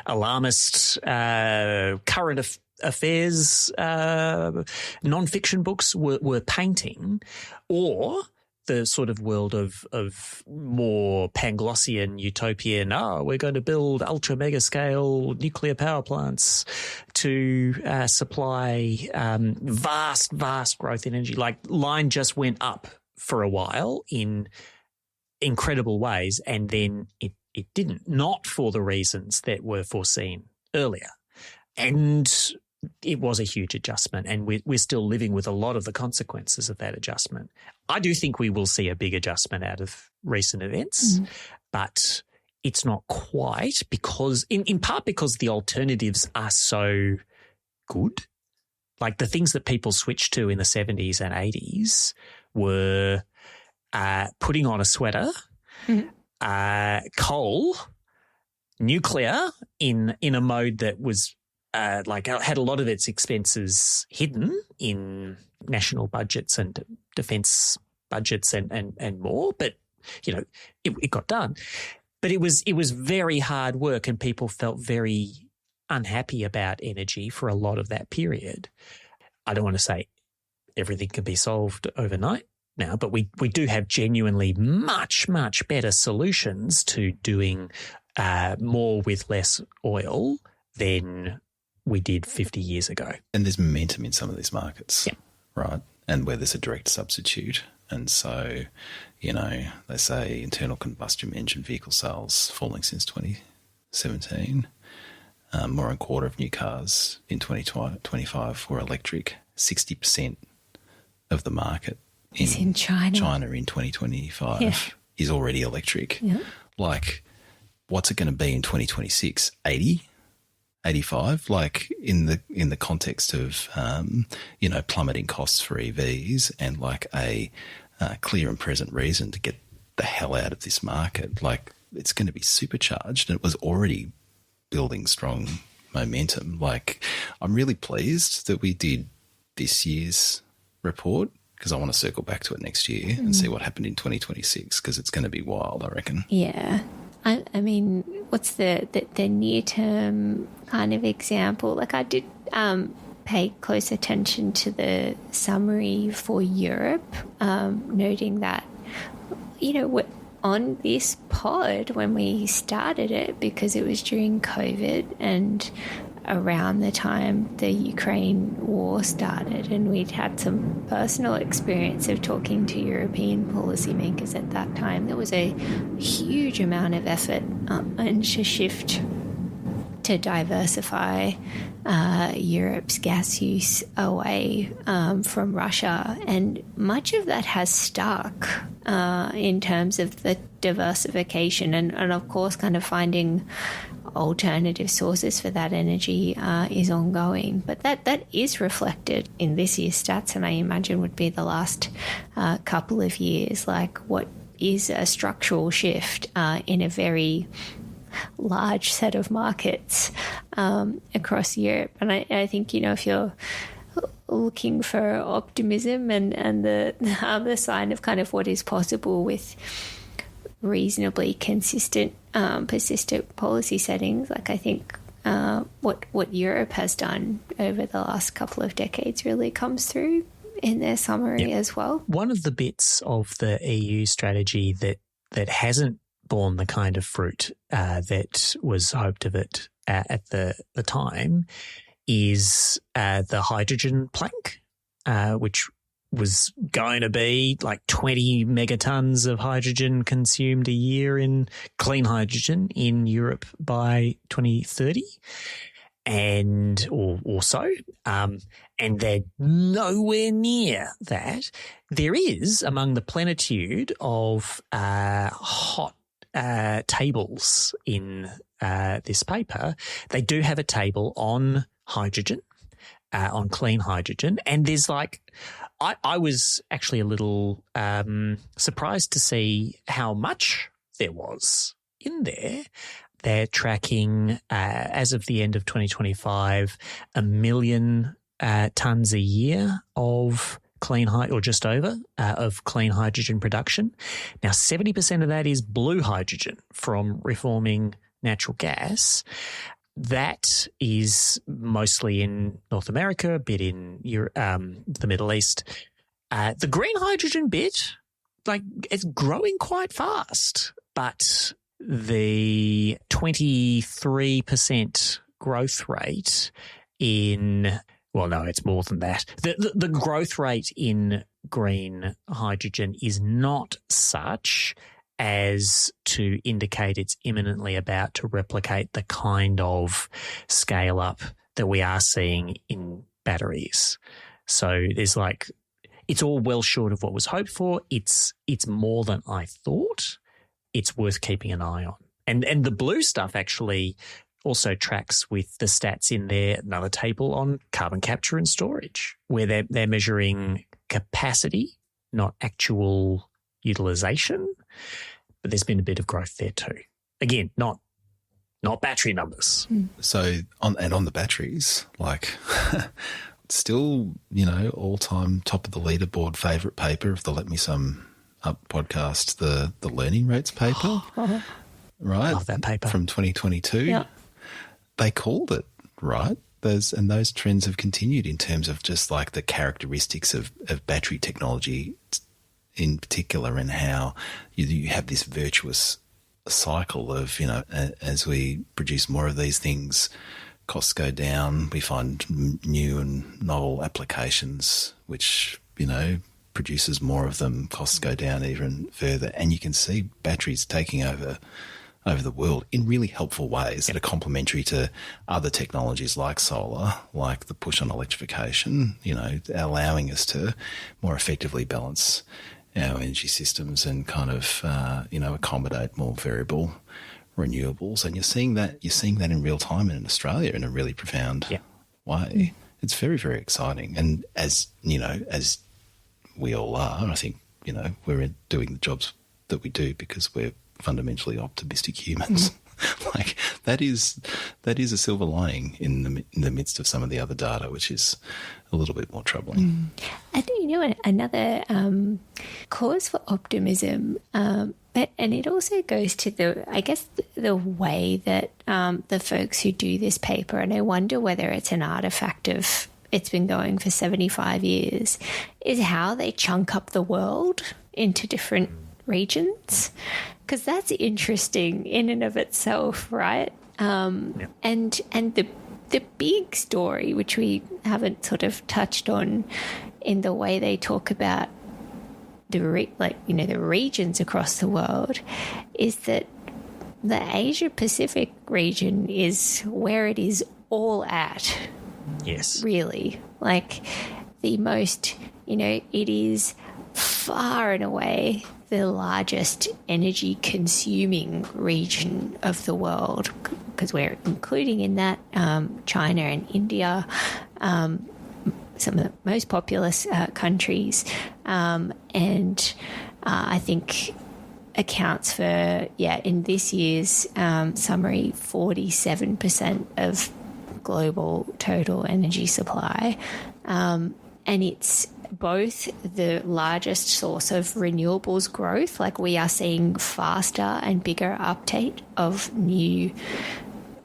alarmist current affairs non-fiction books were painting, or the sort of world of more Panglossian utopian, we're going to build ultra mega scale nuclear power plants to supply vast growth in energy. Like, line just went up for a while in incredible ways, and then it didn't, not for the reasons that were foreseen earlier. And it was a huge adjustment, and we're still living with a lot of the consequences of that adjustment. I do think we will see a big adjustment out of recent events, but it's not quite, because in part because the alternatives are so good. Like, the things that people switched to in the 70s and 80s were putting on a sweater, coal, nuclear in a mode that was had a lot of its expenses hidden in national budgets and defence budgets and more, but it got done. But it was very hard work, and people felt very unhappy about energy for a lot of that period. I don't want to say everything can be solved overnight now, but we do have genuinely much better solutions to doing more with less oil than we did 50 years ago. And there's momentum in some of these markets, yeah, right? And where there's a direct substitute. And so, they say internal combustion engine vehicle sales falling since 2017. More than a quarter of new cars in 2025 were electric. 60% of the market in China in 2025 is already electric. Yeah. Like, what's it going to be in 2026? 80? 85, like in the context of plummeting costs for EVs and like a clear and present reason to get the hell out of this market. Like, it's going to be supercharged, and it was already building strong momentum. Like, I'm really pleased that we did this year's report, because I want to circle back to it next year and see what happened in 2026, because it's going to be wild, I reckon. Yeah. I mean, what's the near-term kind of example? Like, I did pay close attention to the summary for Europe, noting that, on this pod when we started it, because it was during COVID and around the time the Ukraine war started, and we'd had some personal experience of talking to European policymakers at that time. There was a huge amount of effort and to shift to diversify Europe's gas use away from Russia, and much of that has stuck in terms of the diversification and of course kind of finding alternative sources for that energy is ongoing. But that is reflected in this year's stats, and I imagine would be the last couple of years, like what is a structural shift in a very large set of markets across Europe. And I think, if you're looking for optimism and the sign of kind of what is possible with reasonably consistent, persistent policy settings, like, I think what Europe has done over the last couple of decades really comes through in their summary as well. One of the bits of the EU strategy that hasn't borne the kind of fruit that was hoped of it at the time is the hydrogen plank, which was going to be like 20 megatons of hydrogen consumed a year in clean hydrogen in Europe by 2030. Or so, and they're nowhere near that. There is, among the plenitude of hot tables in this paper, they do have a table on hydrogen on clean hydrogen. And there's I was actually a little surprised to see how much there was in there. They're tracking, as of the end of 2025, 1 million tonnes a year of or just over, of clean hydrogen production. Now, 70% of that is blue hydrogen from reforming natural gas. That is mostly in North America, a bit in the Middle East. The green hydrogen bit, it's growing quite fast, but the 23% growth rate it's more than that. The growth rate in green hydrogen is not such as to indicate it's imminently about to replicate the kind of scale up that we are seeing in batteries. So there's it's all well short of what was hoped for. It's more than I thought. It's worth keeping an eye on. And the blue stuff actually also tracks with the stats in there, another table on carbon capture and storage, where they're measuring capacity, not actual utilization. But there's been a bit of growth there too. Again, not battery numbers. So on the batteries, still, all-time top of the leaderboard favourite paper of the Let Me Sum Up podcast, the learning rates paper, right? Love that paper. From 2022. Yeah. They called it, right? Those trends have continued in terms of just the characteristics of battery technology in particular, and how you have this virtuous cycle of, as we produce more of these things, costs go down, we find new and novel applications, which, produces more of them, costs go down even further. And you can see batteries taking over the world in really helpful ways that are complementary to other technologies like solar, like the push on electrification, allowing us to more effectively balance our energy systems and kind of, accommodate more variable renewables. And you're seeing that in real time in Australia in a really profound way. It's very, very exciting. And as we all are, I think, we're doing the jobs that we do because we're fundamentally optimistic humans. That is a silver lining in the midst of some of the other data, which is a little bit more troubling. I think, another cause for optimism, and it also goes to the way that the folks who do this paper, and I wonder whether it's an artifact of it's been going for 75 years, is how they chunk up the world into different regions, because that's interesting in and of itself, right? And the big story, which we haven't sort of touched on in the way they talk about the regions across the world, is that the Asia Pacific region is where it is all at. Yes, really, the most, it is far and away the largest energy consuming region of the world, because we're including in that China and India, some of the most populous countries, and I think accounts for, in this year's summary, 47% of global total energy supply, and it's both the largest source of renewables growth, we are seeing faster and bigger uptake of new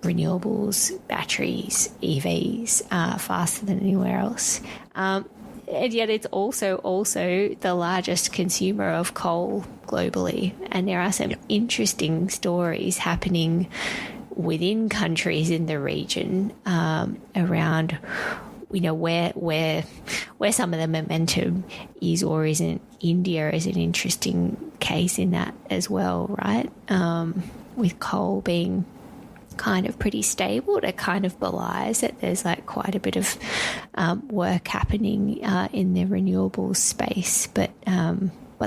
renewables, batteries, EVs, faster than anywhere else. And yet it's also the largest consumer of coal globally. And there are some interesting stories happening within countries in the region around where some of the momentum is or isn't. India is an interesting case in that as well, right? With coal being kind of pretty stable, it kind of belies that there's quite a bit of work happening in the renewables space, but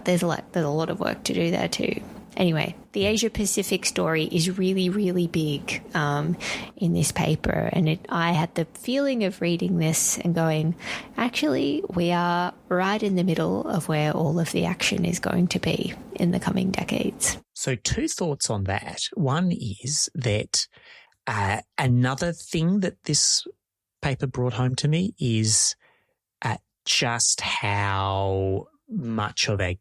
there's a lot of work to do there too. Anyway, the Asia-Pacific story is really, really big in this paper. And I had the feeling of reading this and going, actually, we are right in the middle of where all of the action is going to be in the coming decades. So 2 thoughts on that. One is that another thing that this paper brought home to me is just how much of a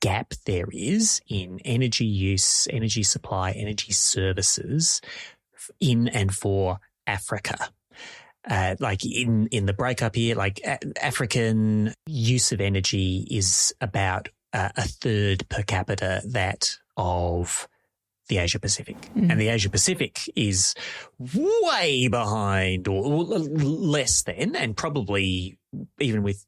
gap there is in energy use, energy supply, energy services in and for Africa. Like in the breakup here, like African use of energy is about a third per capita that of the Asia Pacific. And the Asia Pacific is way behind or less than, and probably even with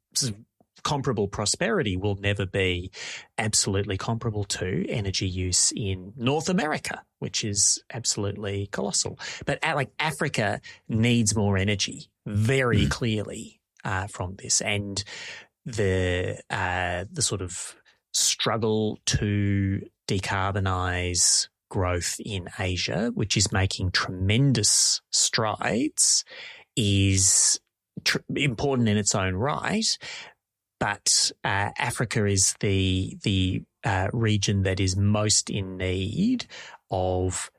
comparable prosperity will never be absolutely comparable to energy use in North America, which is absolutely colossal. But like Africa needs more energy very clearly from this, and the sort of struggle to decarbonize growth in Asia, which is making tremendous strides, is important in its own right. But Africa is the region that is most in need of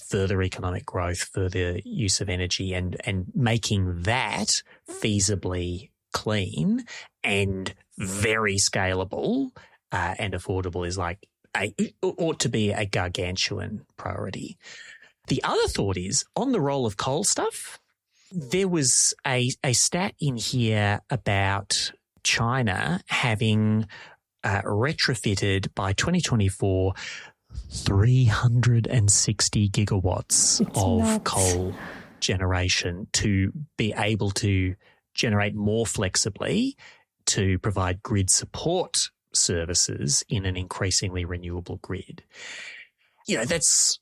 further economic growth, further use of energy, and making that feasibly clean and very scalable and affordable is like ought to be a gargantuan priority. The other thought is on the role of coal stuff. There was a stat in here about China having retrofitted by 2024 360 gigawatts of nuts. coal generation to be able to generate more flexibly to provide grid support services in an increasingly renewable grid. You know, that's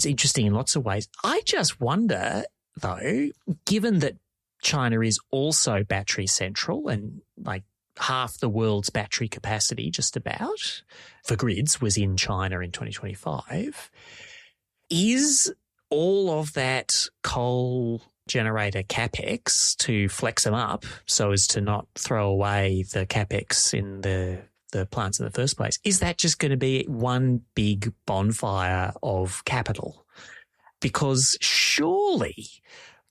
interesting in lots of ways. I just wonder, though, given that China is also battery central and like half the world's battery capacity just about for grids was in China in 2025, is all of that coal generator capex to flex them up so as to not throw away the capex in the plants in the first place, is that just going to be one big bonfire of capital? Because surely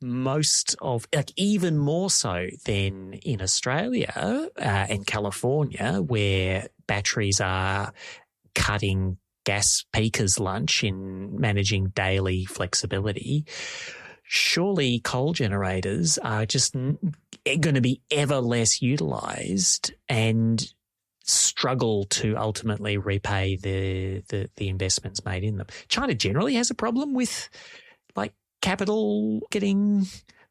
most of, like even more so than in Australia and California, where batteries are cutting gas peakers' lunch in managing daily flexibility, surely coal generators are just going to be ever less utilised and struggle to ultimately repay the investments made in them. China generally has a problem with like capital getting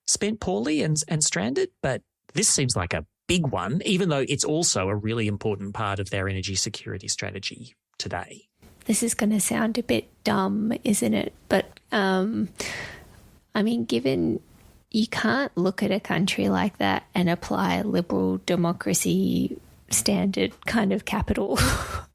spent poorly and stranded, but this seems like a big one, even though it's also a really important part of their energy security strategy today. This is going to sound a bit dumb, isn't it? But I mean, given you can't look at a country like that and apply liberal democracy standard kind of capital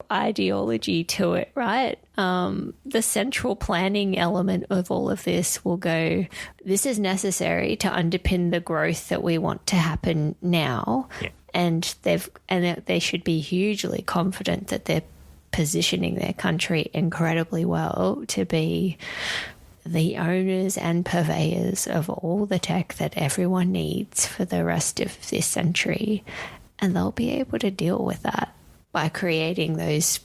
ideology to it, right? The central planning element of all of this will go, this is necessary to underpin the growth that we want to happen now. Yeah. And they should be hugely confident that they're positioning their country incredibly well to be the owners and purveyors of all the tech that everyone needs for the rest of this century. And they'll be able to deal with that by creating those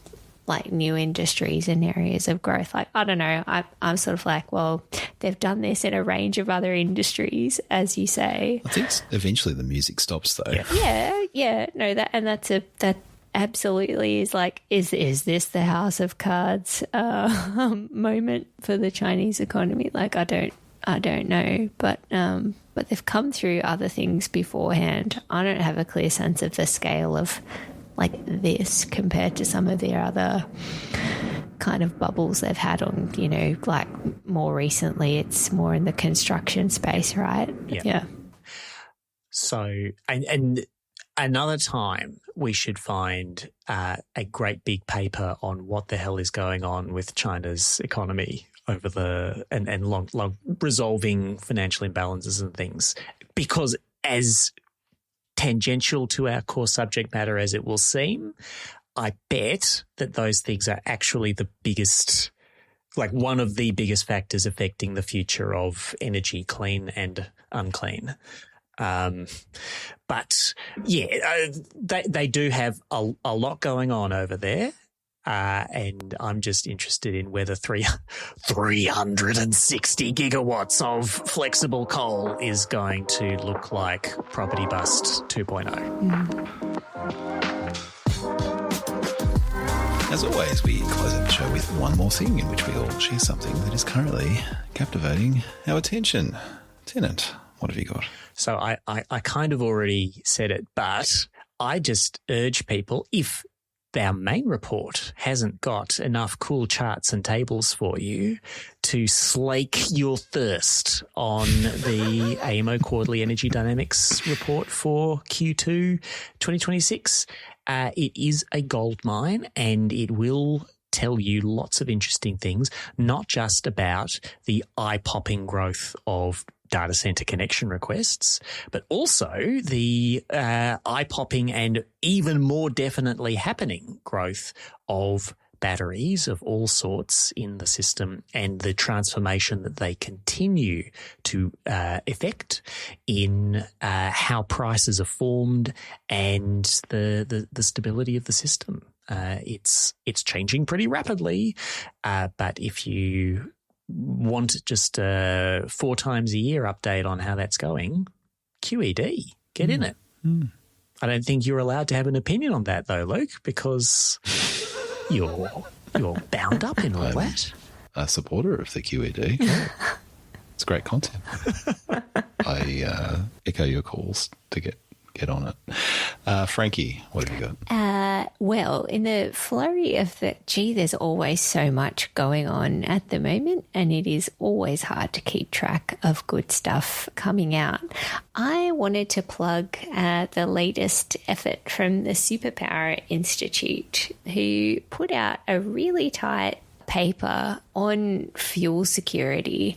like new industries and areas of growth. Like, I don't know, I'm sort of like, well, they've done this in a range of other industries, as you say. I think eventually the music stops though. Yeah. No, that absolutely is like, is this the House of Cards moment for the Chinese economy? Like, I don't know, but they've come through other things beforehand. I don't have a clear sense of the scale of like this compared to some of their other kind of bubbles they've had on, you know, like more recently it's more in the construction space, right? Yeah. So, and Another time we should find a great big paper on what the hell is going on with China's economy over and long resolving financial imbalances and things, because as tangential to our core subject matter as it will seem, I bet that those things are actually the biggest, like one of the biggest factors affecting the future of energy, clean and unclean. But yeah, they do have a lot going on over there. And I'm just interested in whether 360 gigawatts of flexible coal is going to look like Property Bust 2.0. As always, we close out the show with one more thing in which we all share something that is currently captivating our attention. Tennant, what have you got? So I kind of already said it, but I just urge people, if our main report hasn't got enough cool charts and tables for you, to slake your thirst on the AEMO Quarterly Energy Dynamics report for Q2 2026. It is a gold mine, and it will tell you lots of interesting things, not just about the eye-popping growth of data center connection requests, but also the eye-popping and even more definitely happening growth of batteries of all sorts in the system, and the transformation that they continue to effect in how prices are formed and the stability of the system. It's changing pretty rapidly, but if you want just 4 times a year update on how that's going, QED, get in it. I don't think you're allowed to have an opinion on that though, Luke, because you're bound up in all that. A supporter of the QED. It's great content. I echo your calls to get on it. Frankie, what have you got? Well, in the flurry of there's always so much going on at the moment, and it is always hard to keep track of good stuff coming out. I wanted to plug the latest effort from the Superpower Institute, who put out a really tight paper on fuel security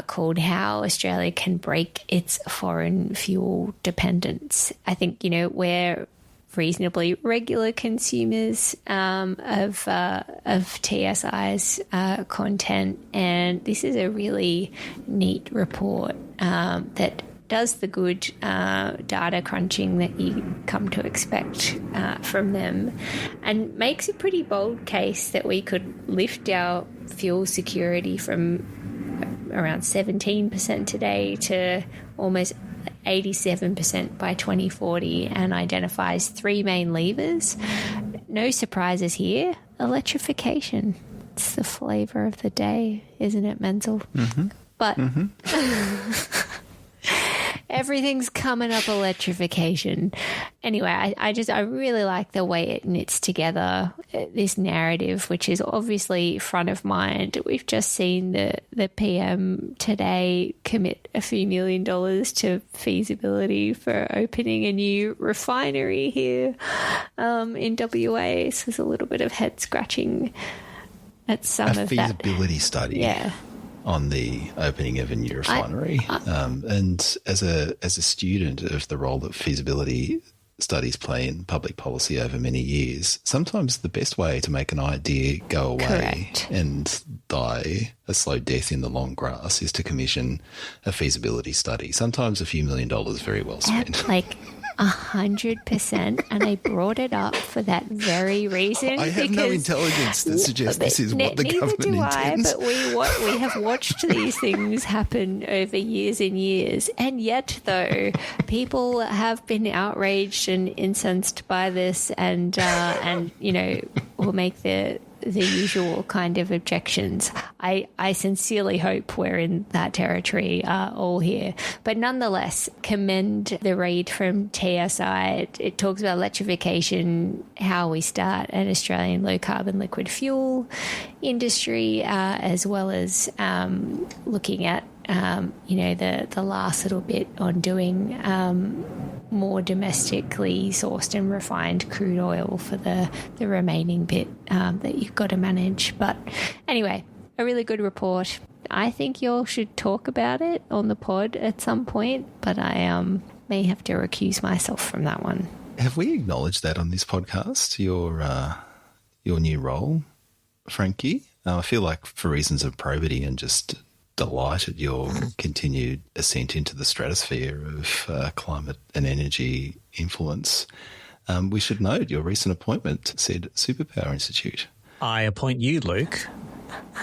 called How Australia Can Break Its Foreign Fuel Dependence. I think, we're reasonably regular consumers of TSI's content, and this is a really neat report that does the good data crunching that you come to expect from them, and makes a pretty bold case that we could lift our fuel security from around 17% today to almost 87% by 2040, and identifies 3 main levers. No surprises here. Electrification. It's the flavour of the day, isn't it, Menzel? Mm-hmm. But everything's coming up electrification. Anyway, I really like the way it knits together this narrative, which is obviously front of mind. We've just seen the PM today commit a few $1 million to feasibility for opening a new refinery here in WA. So there's a little bit of head scratching at some of that. A feasibility study. Yeah. On the opening of a new refinery. And as a student of the role that feasibility studies play in public policy over many years, sometimes the best way to make an idea go away Correct. and die a slow death in the long grass is to commission a feasibility study. Sometimes a few $1 million very well spent. Like 100%, and I brought it up for that very reason. I have no intelligence that suggests this is what the government intends. But we have watched these things happen over years and years, and yet though people have been outraged and incensed by this, and will make the usual kind of objections. I sincerely hope we're in that territory all here. But nonetheless, commend the read from TSI. It talks about electrification, how we start an Australian low-carbon liquid fuel industry, as well as looking at the last little bit on doing more domestically sourced and refined crude oil for the remaining bit that you've got to manage. But anyway, a really good report. I think you all should talk about it on the pod at some point, but I may have to recuse myself from that one. Have we acknowledged that on this podcast, your new role, Frankie? I feel like for reasons of probity and just delight at your continued ascent into the stratosphere of climate and energy influence, we should note your recent appointment to said Superpower Institute. I appoint you, Luke,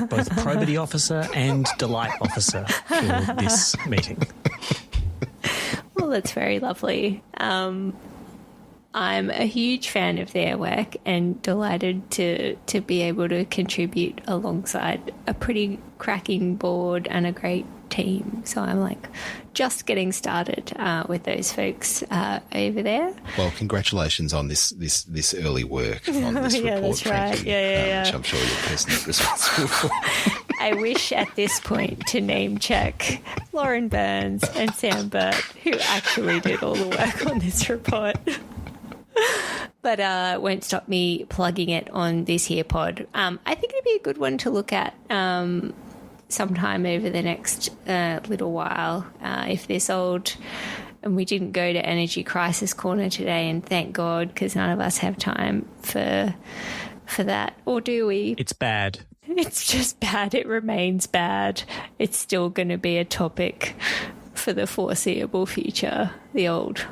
both probity officer and delight officer for this meeting. Well, that's very lovely. I'm a huge fan of their work and delighted to be able to contribute alongside a pretty cracking board and a great team. So I'm like just getting started with those folks over there. Well, congratulations on this early work on this Yeah, report, that's right. Frankie, Yeah. which I'm sure you're personally responsible for. I wish at this point to name check Lauren Burns and Sam Burt, who actually did all the work on this report. But won't stop me plugging it on this here pod. I think it'd be a good one to look at sometime over the next little while. If this old, and we didn't go to Energy Crisis Corner today, and thank God, because none of us have time for that, or do we? It's bad. It's just bad. It remains bad. It's still going to be a topic for the foreseeable future, the old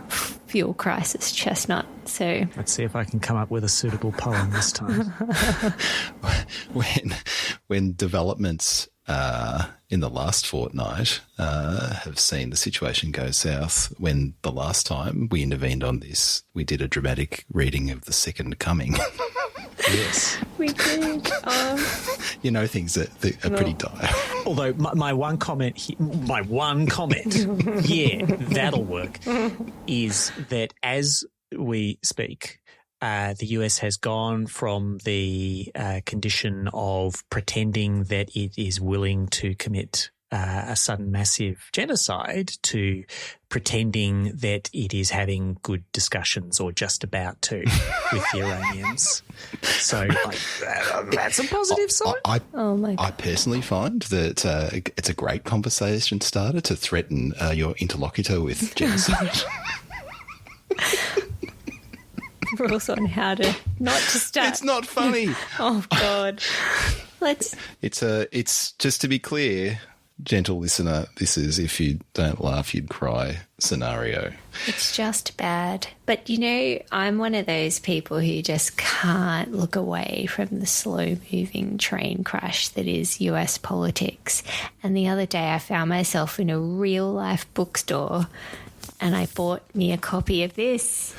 fuel crisis chestnut. So Let's see if I can come up with a suitable poem this time. When developments in the last fortnight have seen the situation go south, when the last time we intervened on this, we did a dramatic reading of The Second Coming. Yes. we did. You know, things that are pretty dire. Although my one comment, yeah, that'll work, is that as we speak, the US has gone from the condition of pretending that it is willing to commit a sudden massive genocide to pretending that it is having good discussions, or just about to, with the Iranians. So that's a positive sign. Oh my God. I personally find that it's a great conversation starter to threaten your interlocutor with genocide. Rules on how to not to start. It's not funny. Oh God. It's just to be clear, gentle listener, this is if you don't laugh, you'd cry scenario. It's just bad. But, you know, I'm one of those people who just can't look away from the slow-moving train crash that is US politics. And the other day I found myself in a real-life bookstore and I bought me a copy of this.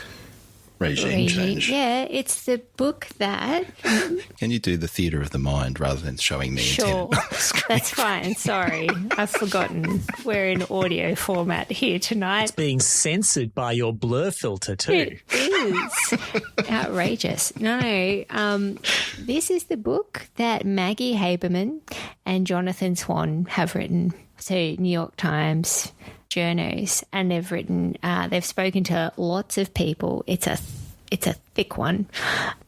Regime change. Yeah, it's the book that... Can you do the theatre of the mind rather than showing me Sure, antenna? that's fine. Sorry, I've forgotten. We're in audio format here tonight. It's being censored by your blur filter too. It is outrageous. No, this is the book that Maggie Haberman and Jonathan Swan have written. So New York Times journos, and they've spoken to lots of people. It's a thick one.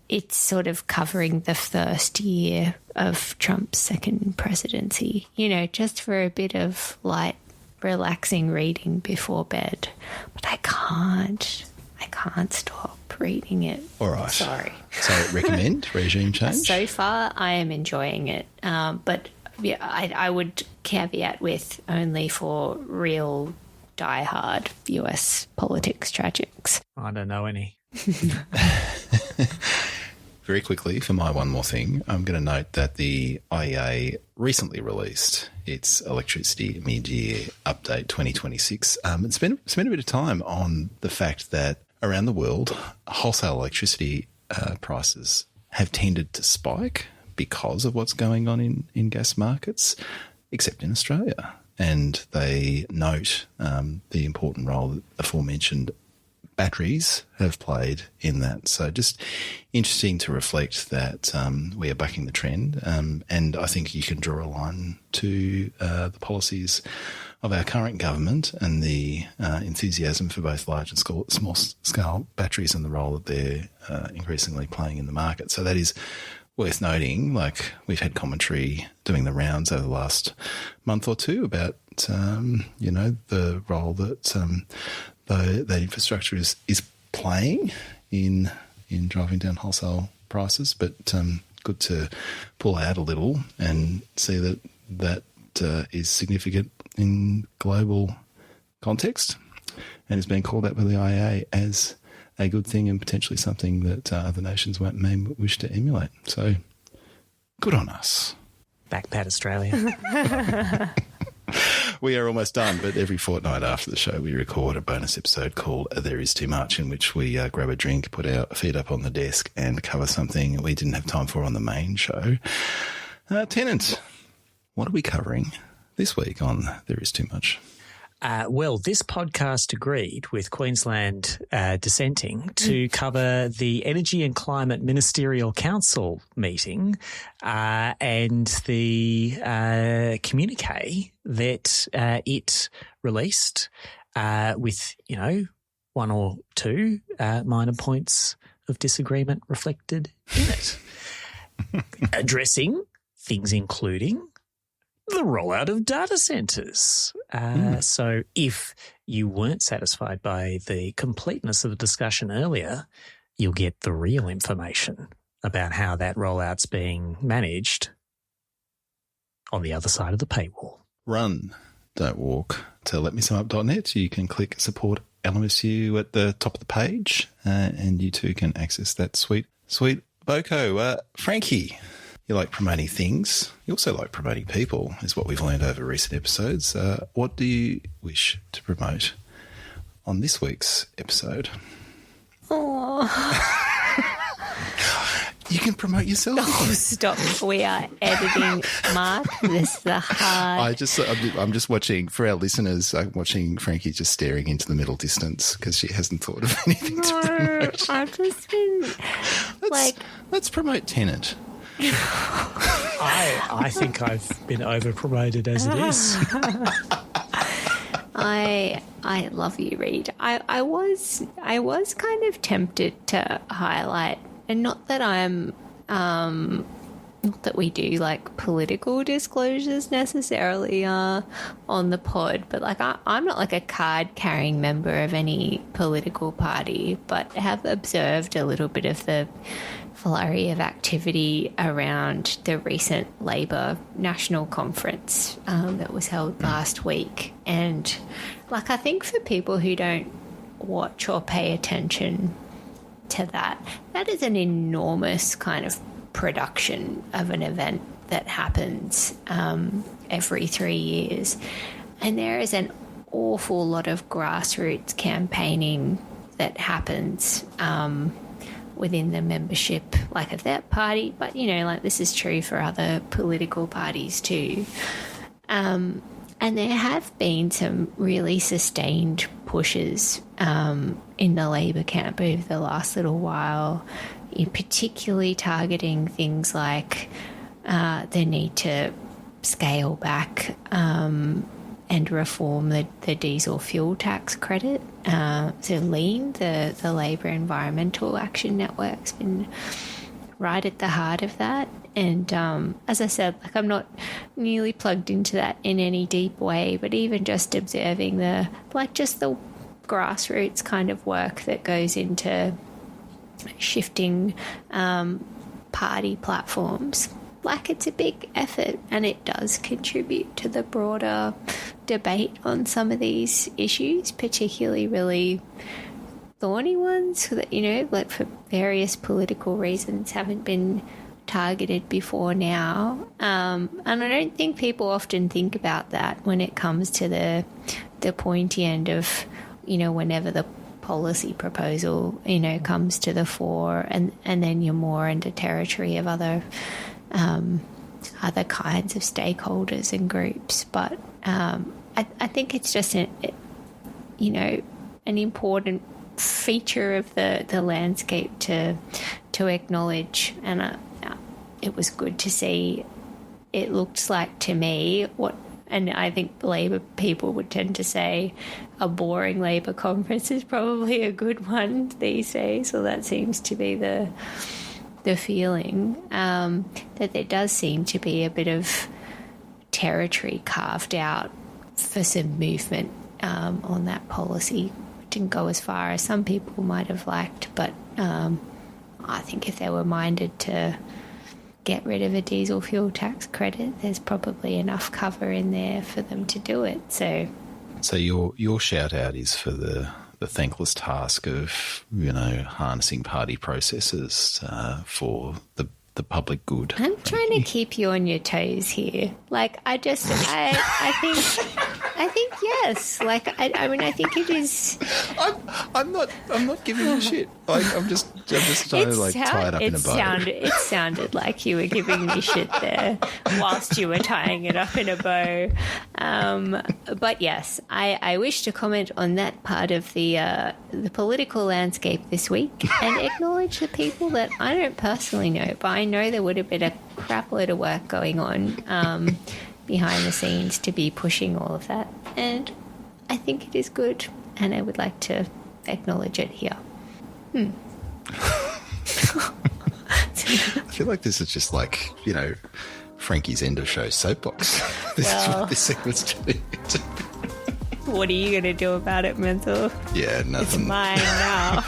It's sort of covering the first year of Trump's second presidency, you know, just for a bit of light, relaxing reading before bed. But I can't stop reading it. All right. Sorry. So recommend regime change? So far, I am enjoying it. But yeah, I would caveat with only for real diehard US politics tragics. I don't know any. Very quickly, for my one more thing, I'm going to note that the IEA recently released its electricity mid-year update 2026. It's spent a bit of time on the fact that around the world, wholesale electricity prices have tended to spike because of what's going on in gas markets, except in Australia. And they note the important role that aforementioned batteries have played in that. So just interesting to reflect that we are bucking the trend. And I think you can draw a line to the policies of our current government and the enthusiasm for both large and small-scale batteries and the role that they're increasingly playing in the market. So that is worth noting. Like, we've had commentary doing the rounds over the last month or two about, the role that that infrastructure is playing in driving down wholesale prices. But good to pull out a little and see that is significant in global context and is being called out by the IEA as a good thing and potentially something that other nations may wish to emulate. So good on us. Back pat Australia. We are almost done, but every fortnight after the show we record a bonus episode called There Is Too Much, in which we grab a drink, put our feet up on the desk and cover something we didn't have time for on the main show. Tennant, what are we covering this week on There Is Too Much? Well, this podcast agreed with Queensland dissenting to cover the Energy and Climate Ministerial Council meeting and the communique that it released with, one or two minor points of disagreement reflected in it, addressing things including the rollout of data centres. So if you weren't satisfied by the completeness of the discussion earlier, you'll get the real information about how that rollout's being managed on the other side of the paywall. Run, don't walk. To letmesumup.net, you can click support LMSU at the top of the page, and you too can access that sweet Boko. Frankie, you like promoting things. You also like promoting people, is what we've learned over recent episodes. What do you wish to promote on this week's episode? Oh. You can promote yourself. Oh, stop. We are editing, Mark. This is the hard. I'm just watching, for our listeners, I'm watching Frankie just staring into the middle distance because she hasn't thought of anything to promote. I've just been Let's promote Tennant. I think I've been over-promoted as it is. I love you, Reid. I was kind of tempted to highlight, and not that I'm not that we do like political disclosures necessarily on the pod, but like I'm not like a card carrying member of any political party, but have observed a little bit of the flurry of activity around the recent Labor National Conference that was held last week. And like, I think for people who don't watch or pay attention to that is an enormous kind of production of an event that happens every 3 years. And there is an awful lot of grassroots campaigning that happens within the membership, like of that party, but like this is true for other political parties too. And there have been some really sustained pushes in the Labor camp over the last little while, particularly targeting things like the need to scale back and reform the diesel fuel tax credit. So LEAN, the Labor Environmental Action Network's been right at the heart of that. And as I said, like, I'm not newly plugged into that in any deep way, but even just observing the grassroots kind of work that goes into shifting party platforms. Like, it's a big effort, and it does contribute to the broader debate on some of these issues, particularly really thorny ones that, like for various political reasons haven't been targeted before now. And I don't think people often think about that when it comes to the pointy end of, whenever the policy proposal, comes to the fore, and then you're more into territory of other kinds of stakeholders and groups. But I think it's just an important feature of the landscape to acknowledge, and it was good to see. It looks like to me what And I think Labor people would tend to say a boring Labor conference is probably a good one these days. So that seems to be the feeling, that there does seem to be a bit of territory carved out for some movement on that policy. It didn't go as far as some people might have liked, but I think if they were minded to get rid of a diesel fuel tax credit, there's probably enough cover in there for them to do it. So your shout out is for the thankless task of, harnessing party processes for the public good. I'm trying to keep you on your toes here. Like, I think yes. Like, I mean, I think it is. I'm not giving you shit. Like, I'm just trying to tie it up in a bow. It sounded like you were giving me shit there whilst you were tying it up in a bow. But yes, I wish to comment on that part of the political landscape this week and acknowledge the people that I don't personally know, but I know there would have been a crap load of work going on behind the scenes to be pushing all of that. And I think it is good, and I would like to acknowledge it here. I feel like this is just like, Frankie's end of show soapbox. This is what this segment's doing. What are you going to do about it, Mental? Yeah, nothing. It's mine now.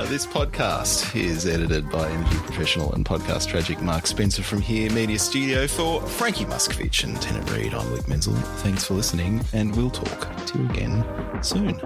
This podcast is edited by energy professional and podcast tragic Mark Spencer from Here Media Studio. For Frankie Muscovich and Tennant Reid, I'm Luke Menzel. Thanks for listening, and we'll talk to you again soon.